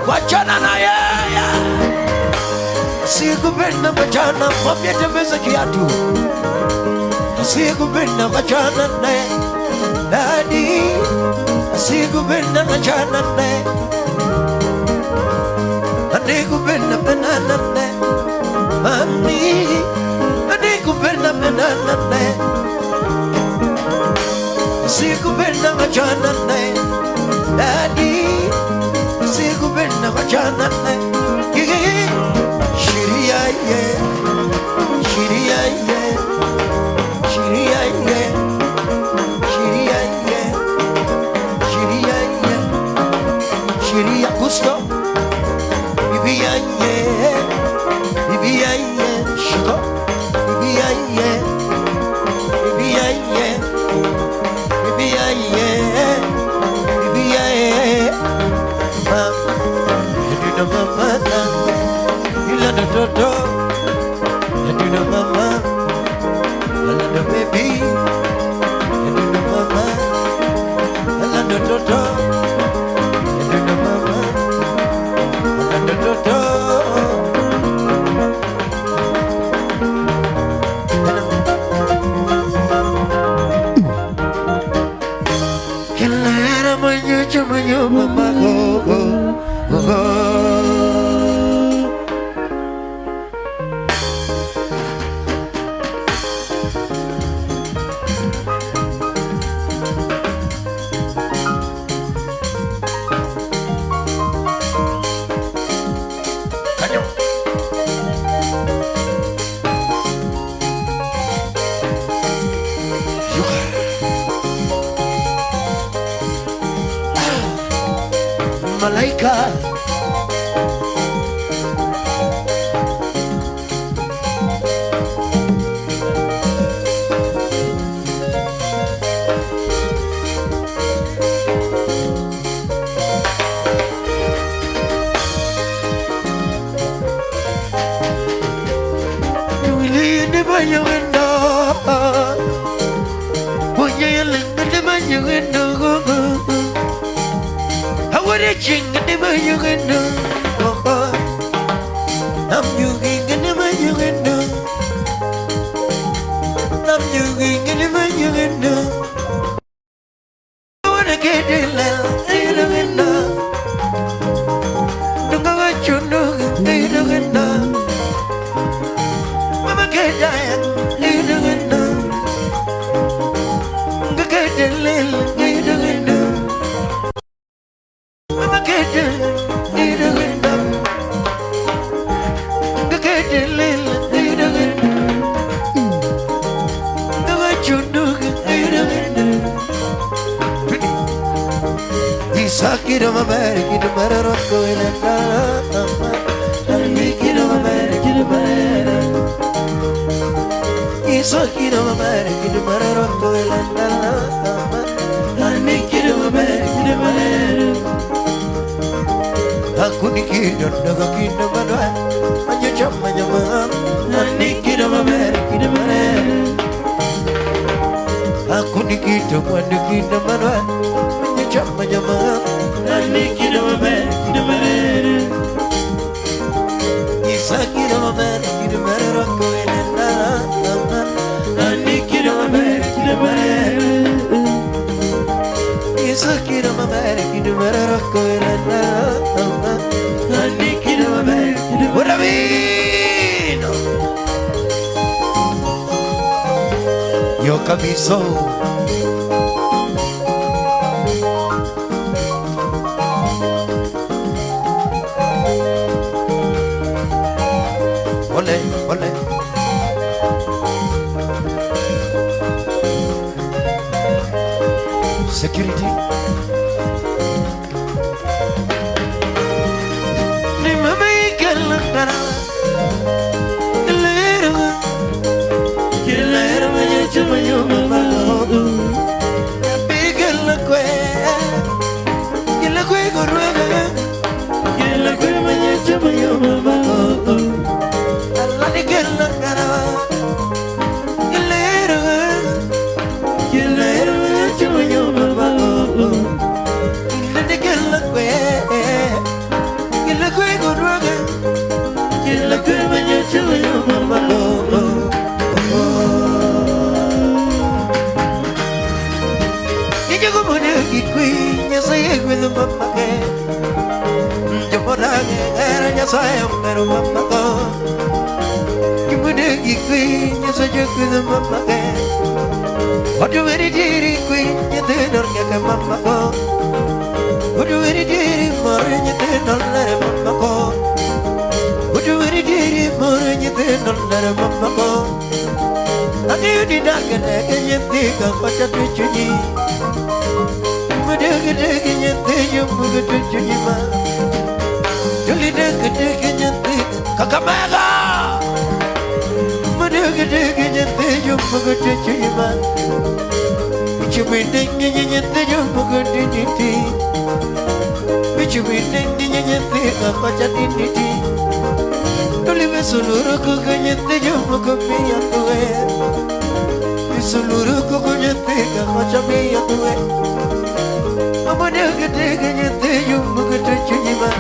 Wachana na yeye sikupenda wachana mwambie tembeza kiatu sikupenda wachana naye dadi sikupenda wachana naye anikupenda penana naye mami anikupenda penana naye sikupenda wachana naye dadi sikupenda wachana naye Shiria ye Shiria ye Shiria ye Shiria ye Shiria ye Shiria Gusto Bibia ye Bibia ye Shiko Bibia ye Bibia ye Bibia ye Bibia ye You know mama You love the toto You know mama I love the baby You know mama I love the toto You know mama I love the toto Kelera manyo mama go Malaika Wili ni banyo endo Wonya lenga ni banyo endo Hawara chinga ni banyo endo Nam yuginga ni banyo endo Nam yuginga ni banyo endo Hawara kedela endo endo Dunga wachundo endo endo Mama kedaya endo endo Nga kedela endo endo Mama kedela endo endo Nga kedela endo endo Nga wachundo endo endo Isakira mabari kida mararoko elenda Almi kida mabari kida mabari Isakira mamare kidumara roko elanda Ani kira mamare kidumara Aku nikidon daga kidumara Manja chama jama Ani kira mamare kidumara Aku nikidon wanda kidumara Manja chama jama Ani kira mamare kidumara Isakira mamare kidumara roko elanda Isakira mamare kidumara roko elanda Ani kira mamare kidumara Buravino Yo capiso Ole, ole Security Ni mami kalantara Kelera manya chuma yo mama Bigala kwe Kela kwe gorwaga Kela kwe manya chuma yo mama Allah ni kalantara Saya baru mamaku, kemudian kuinya saja kuda mamaku. Waduh beri diri kuinya tenornya ke mamaku. Waduh beri diri mornya tenor dari mamaku. Waduh beri diri mornya tenor dari mamaku. Nanti di dalam kenya tiga macam tujuh. Kemudian kenya tiga macam tujuh mah. Kakamega Madagadaga nyate jumagada chima Bichumindenge nyate jumagada niti Bichumindenge nyate kapacha niti Tuliwe suluru kuka nyate jumagada yatue Suluru kuka nyate kapacha yatue Madagadaga nyate jumagada chima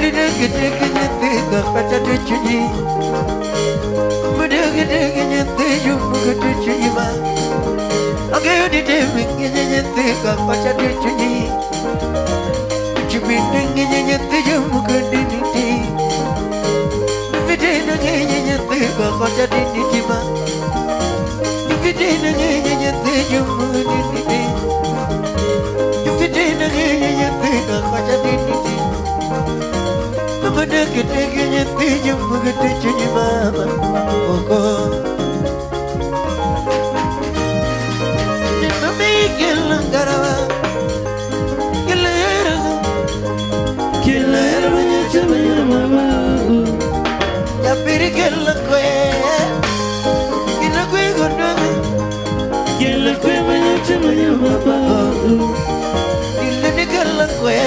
Gede-gede nyate kaca cuci Gede-gede nyate jumpa gede cuci ma Agak di demik nyate kaca cuci Cibindeng nyate jumpa gede niti Videna nyate kaca niti ma Videna nyate jumpa gede niti Videna nyate kaca niti Gede-gede nyate jumpa gede cuci mama Oko Ni mami gelangarawa Gelera Gelera menyacama ya mama Ya piri gelang kue Gelang kue gondong Gelang kue menyacama ya mama Gila ni gelang kue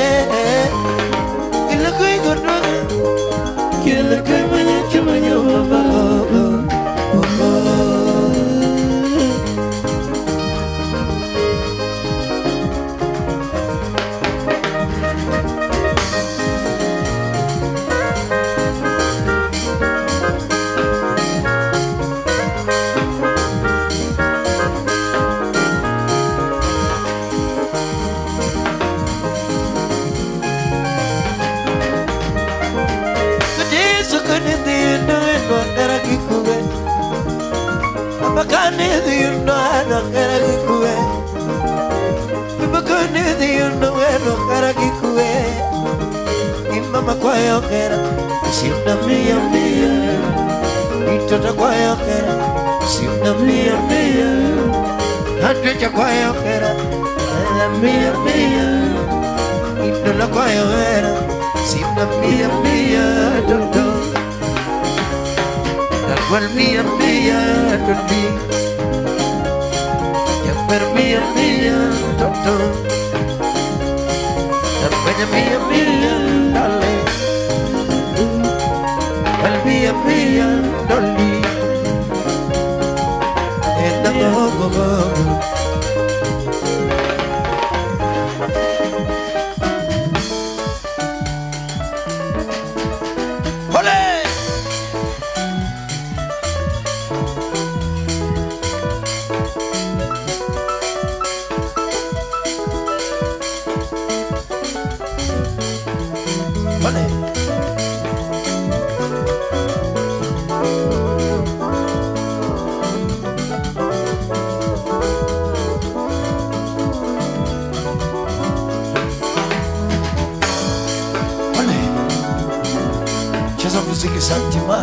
Gelang kue gondong Kila kemanya cuma nyawa Bakane diundo ano karagi kue Bakane diundo ano karagi kue Imama kwayo kera Simna mia mia Itota kwayo kera Simna mia mia Hadrecha kwayo kera Mia mia Itola kwayo kera Simna mia mia Dodo والمية مية قلبي يكبر مية مية دكتور ربنا مية مية دولي والمية مية دولي إنك هو Musik Santima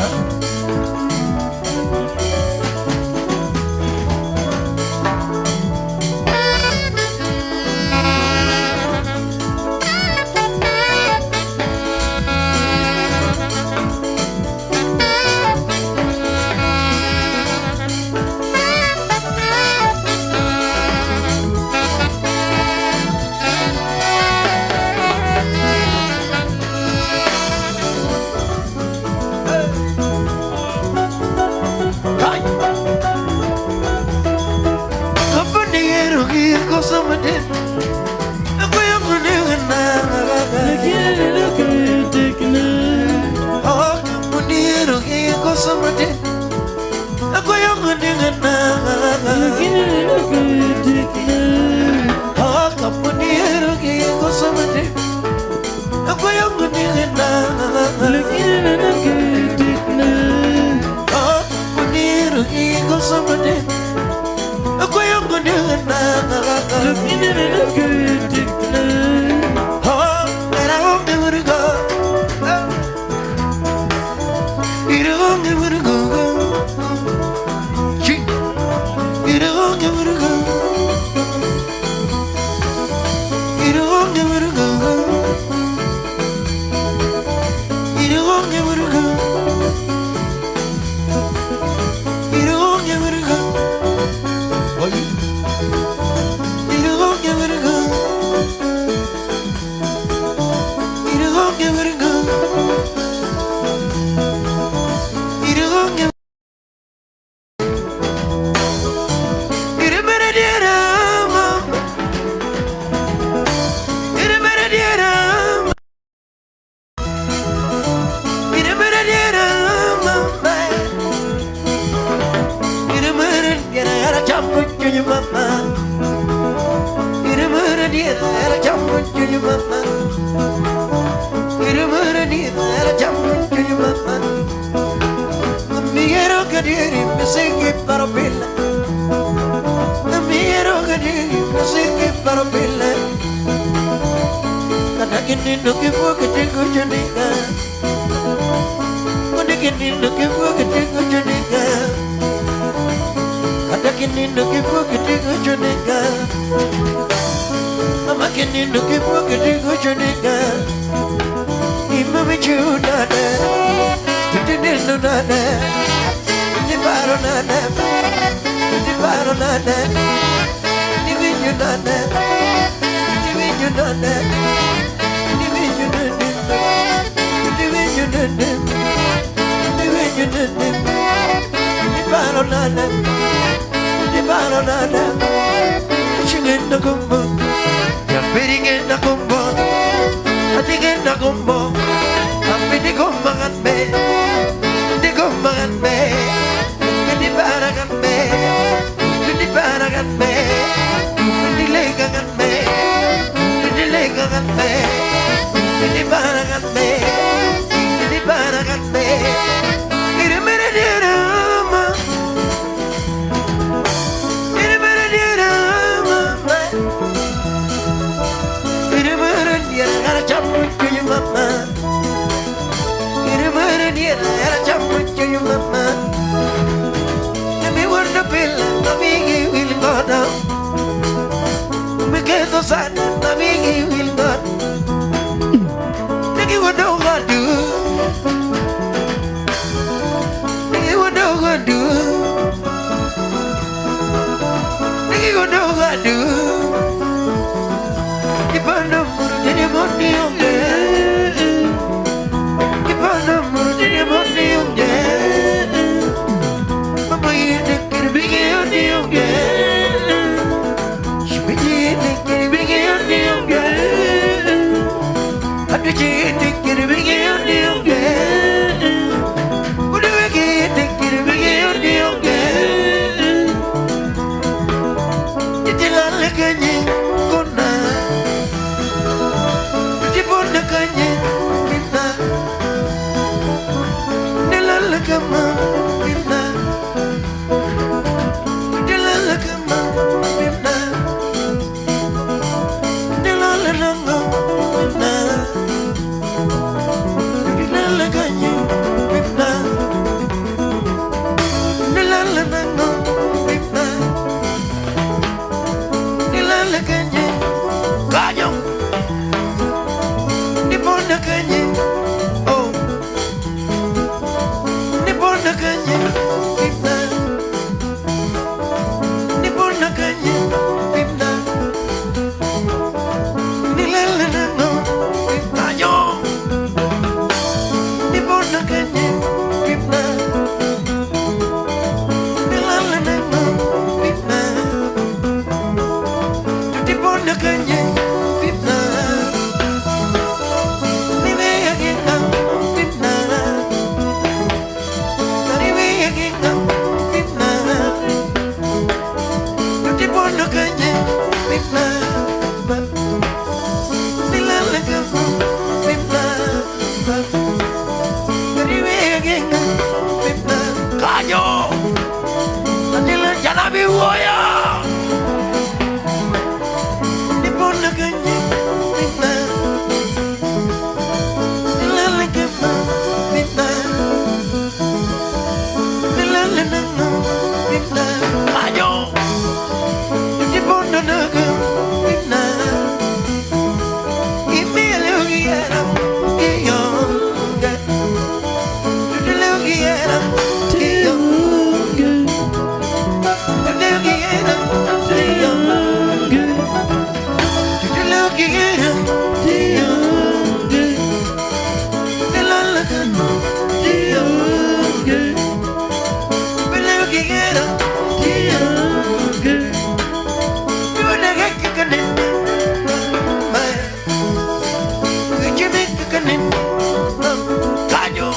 Kayo,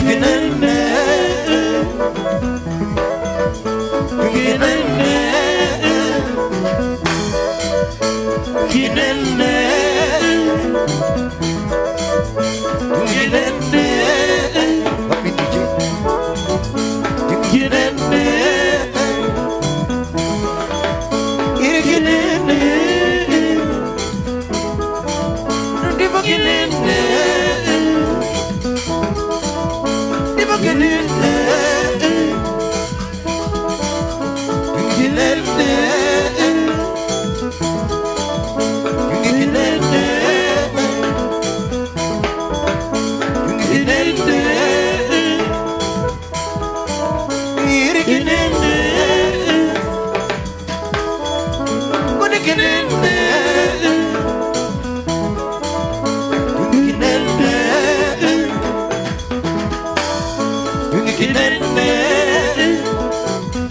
Kinene, kinene, kinene, kinene. Papi DJ. Kinene, kinene, kinene.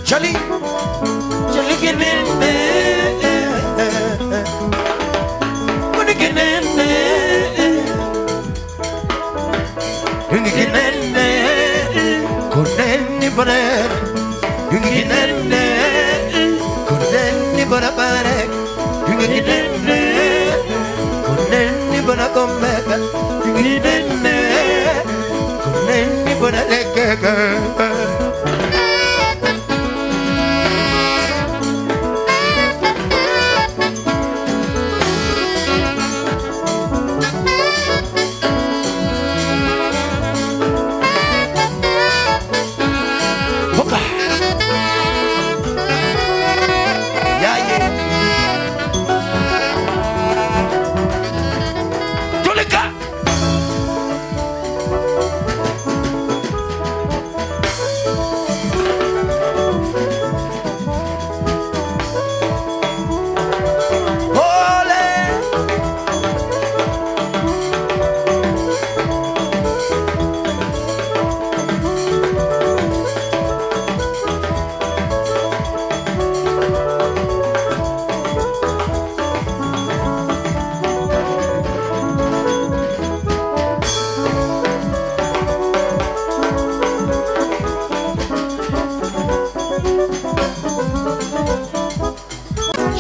Charlie, Charlie, kinene, kinene, kinene, kuneni bare, kinene, kuneni bara bare, kinene, kuneni bara komeka, kinene, kuneni bara lekeka.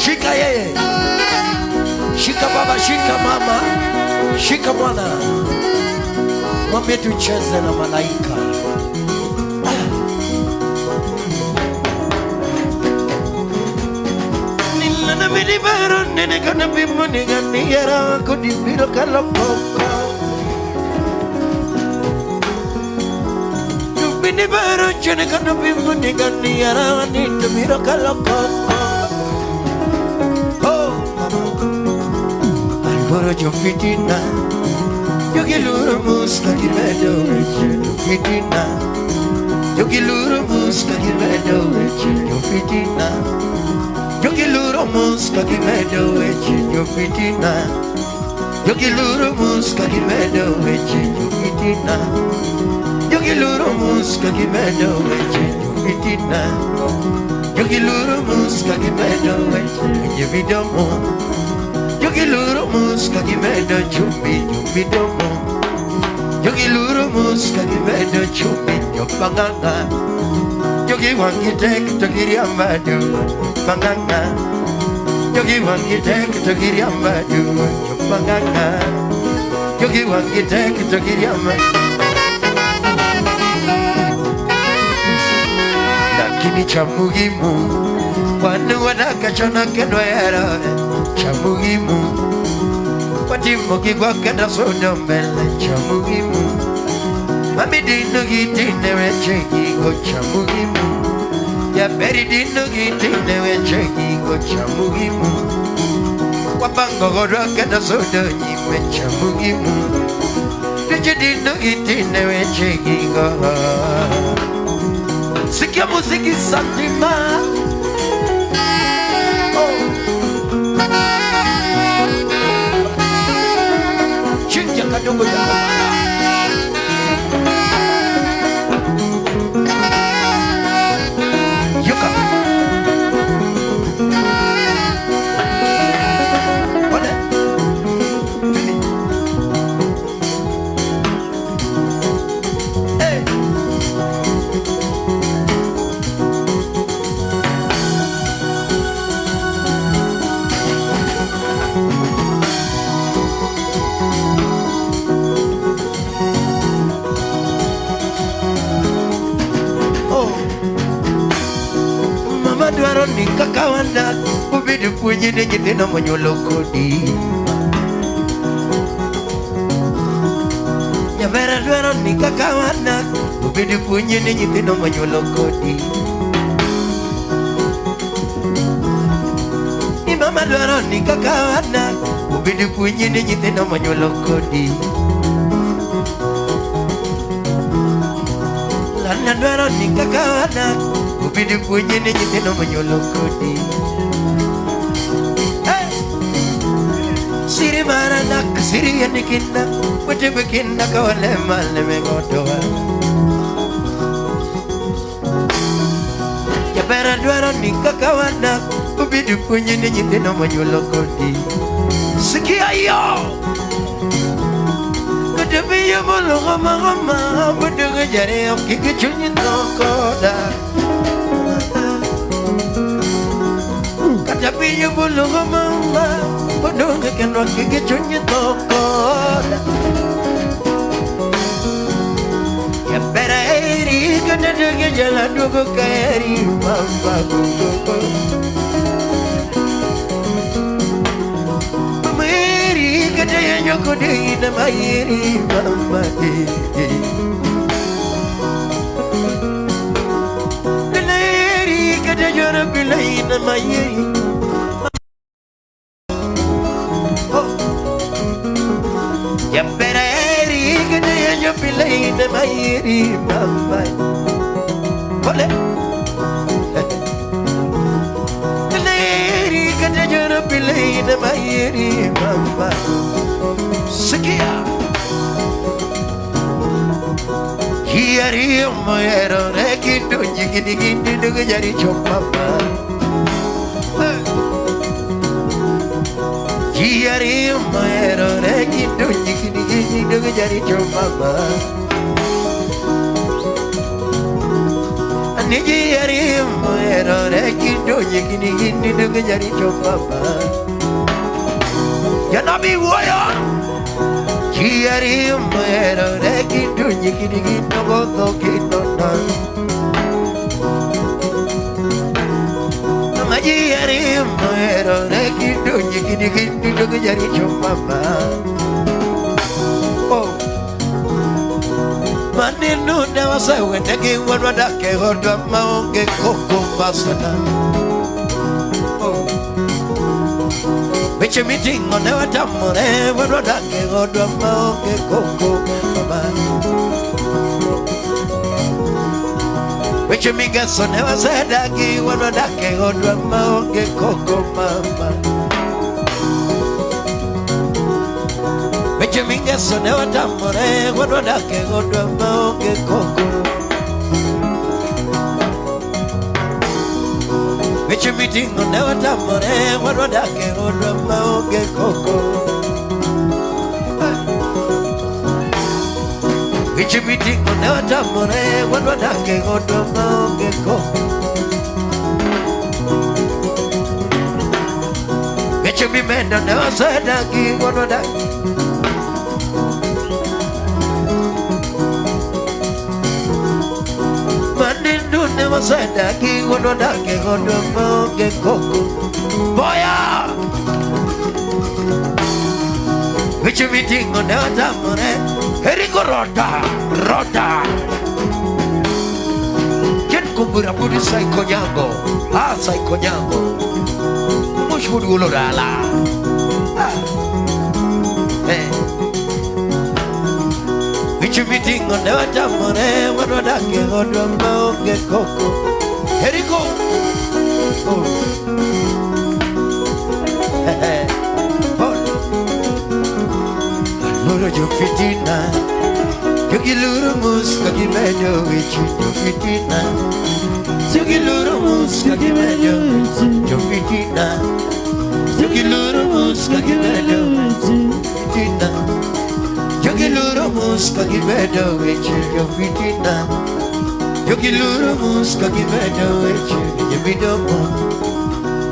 Shika yeye, shika baba, shika mama, shika mwana, mwambie tucheze na malaika. Nilana milibaro nene kana bimu nigani yara kudibiro kalapoko. Milibaro chene kana bimu nigani yara nidibiro kalapoko. Para jofitina, yogi luru muska giredo eche jofitina, yogi luru muska giredo eche jofitina, yogi luru muska giredo eche jofitina, yogi luru muska giredo eche jofitina, yogi luru muska giredo eche jofitina, yogi luru muska giredo eche jofidomo. Yogi luru muska gimedo chumbi chumbi domo. Yogi luru muska gimedo chumbi chopanganga. Yogi wangi tek togiri ambadu panganga. Yogi wangi tek togiri ambadu chopanganga. Yogi wangi tek togiri ambadu. Lakini cha muhimu wanu wanakachana kendwa yara. Cha muhimu Watimu kikwa kenda soda mbele. Cha muhimu Mami dino gitine weche kiko. Cha muhimu Ya peri dino gitine weche kiko. Cha muhimu Wapango gora kenda soda nyime. Cha muhimu Tuche dino gitine weche kiko. Sikia muziki santima. Chinja kadogo ya Yuka Wale Hey kakawana ubidi punyi de nyitino monyolokodi Nyavera dwero ni kakawana ubidi punyi de nyitino monyolokodi Ni mama dwero ni kakawana ubidi punyi de nyitino monyolokodi Lana dwero ni kakawana ubidi punyi de nyitino monyolokodi Siri marana siri yanikinda Wete bekinda kawale male mengodoa Yapera dwaro ni kakawana Ubidi punyi ni nyitino monyolokodi Sikia yo Kudebi ya bolo gama gama Budu ngejari ya kiki chunyi nokoda Kudebi ya bolo gama gama Podonga kenwa kike chunye tokoda Kepera eri Kena dege jala dugo kaeri Mamba kuko Mama eri Kena yanyoko degi na mayeri Mamba Kena eri Kena jora bilai na mayeri Yappereri gede yo pilai na mayeri mamba Ole Pilai gede yo pilai na mayeri mamba Sikia Hiari moero rekitu jigidi gidi dugu jari chopapa Hiari moero rekitu jigidi dugu jari chopapa Hiari moero rekitu jigidi dugu jari chopapa Ya nabi woya Hiari moero rekitu jigidi dugu kitona Hiari moero rekitu jigidi dugu jari chopapa Oh Maninu dawa sawe negi wadwada ke hodwa maonge koko basana Oh Biche mitingo newa tamore wadwada ke hodwa maonge koko mama Biche migaso newa sedagi wadwada ke hodwa maonge koko mama Biche migaso newa tamore wadwada ke hodwa maonge koko Biche mitingo newa tamore wadwada ke hodwa maonge koko Biche mitingo newa tamore wadwada ke hodwa maonge koko Biche mimendo newa sedagi wadwada Sadaki godo dake godo moge koko Boya Vichu mitingo ne atamore Eriko roda Ken kumbura pudi sai konyango sai konyango Mushuri ulorala Vichu mitingo ne atamore godo dake godo moge koko Eriko Loro jo fitina Yogi luru mus kagi medo wichu jo fitina Yogi luru mus kagi medo jo fitina Yogi luru mus kagi medo fitina Yogi luru mus kagi medo wichu jo fitina Yogi luru mus kagi medo wichu jo fitina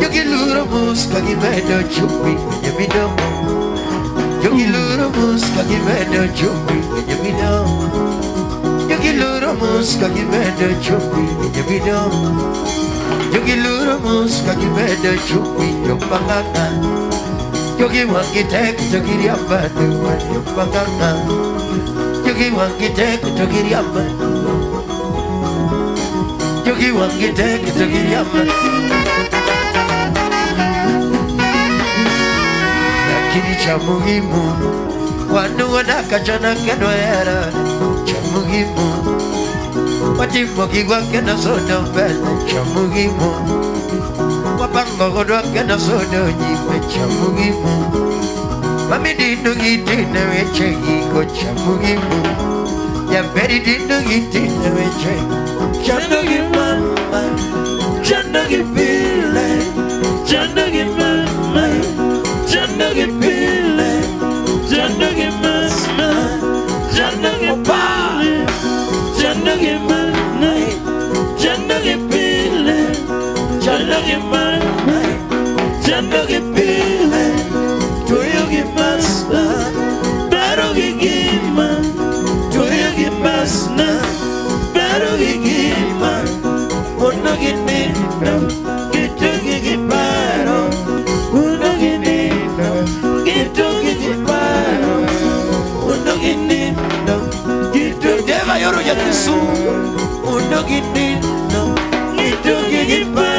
Yogi luru mus kagi medo chupi jo fitina Yogi luru mus kagi medo chupi jo fitina Yogi luru mus kagi medo chupi jo fitina Yogi lurumus kaki beda cupi yombanganga. Yogi wangi tek jogiri abadu yombanganga. Yogi wangi tek jogiri abadu. Yogi wangi tek jogiri abadu. Lakini cha muhimu wanu wanakachana kenwera cha muhimu. Wajimbo kigwa kena sodo mbele cha muhimu. Wapango kodwa kena sodo nyime cha muhimu. Mami dindu gitine weche giko cha muhimu. Ya beri dindu gitine weche chando gimama, chando gipile, chando gimama, chando gipile, chando gimama, chando gipile, chando gimama, chando gipile, chando gimama, chando gipile, tuyo gimasa, pero gigima, tuyo gimasna, pero gigima, uno ginino, gitu gigiparo, uno ginino, gitu gigiparo, uno ginino, gitu deva yoro yakisu, uno ginino, gitu gigiparo.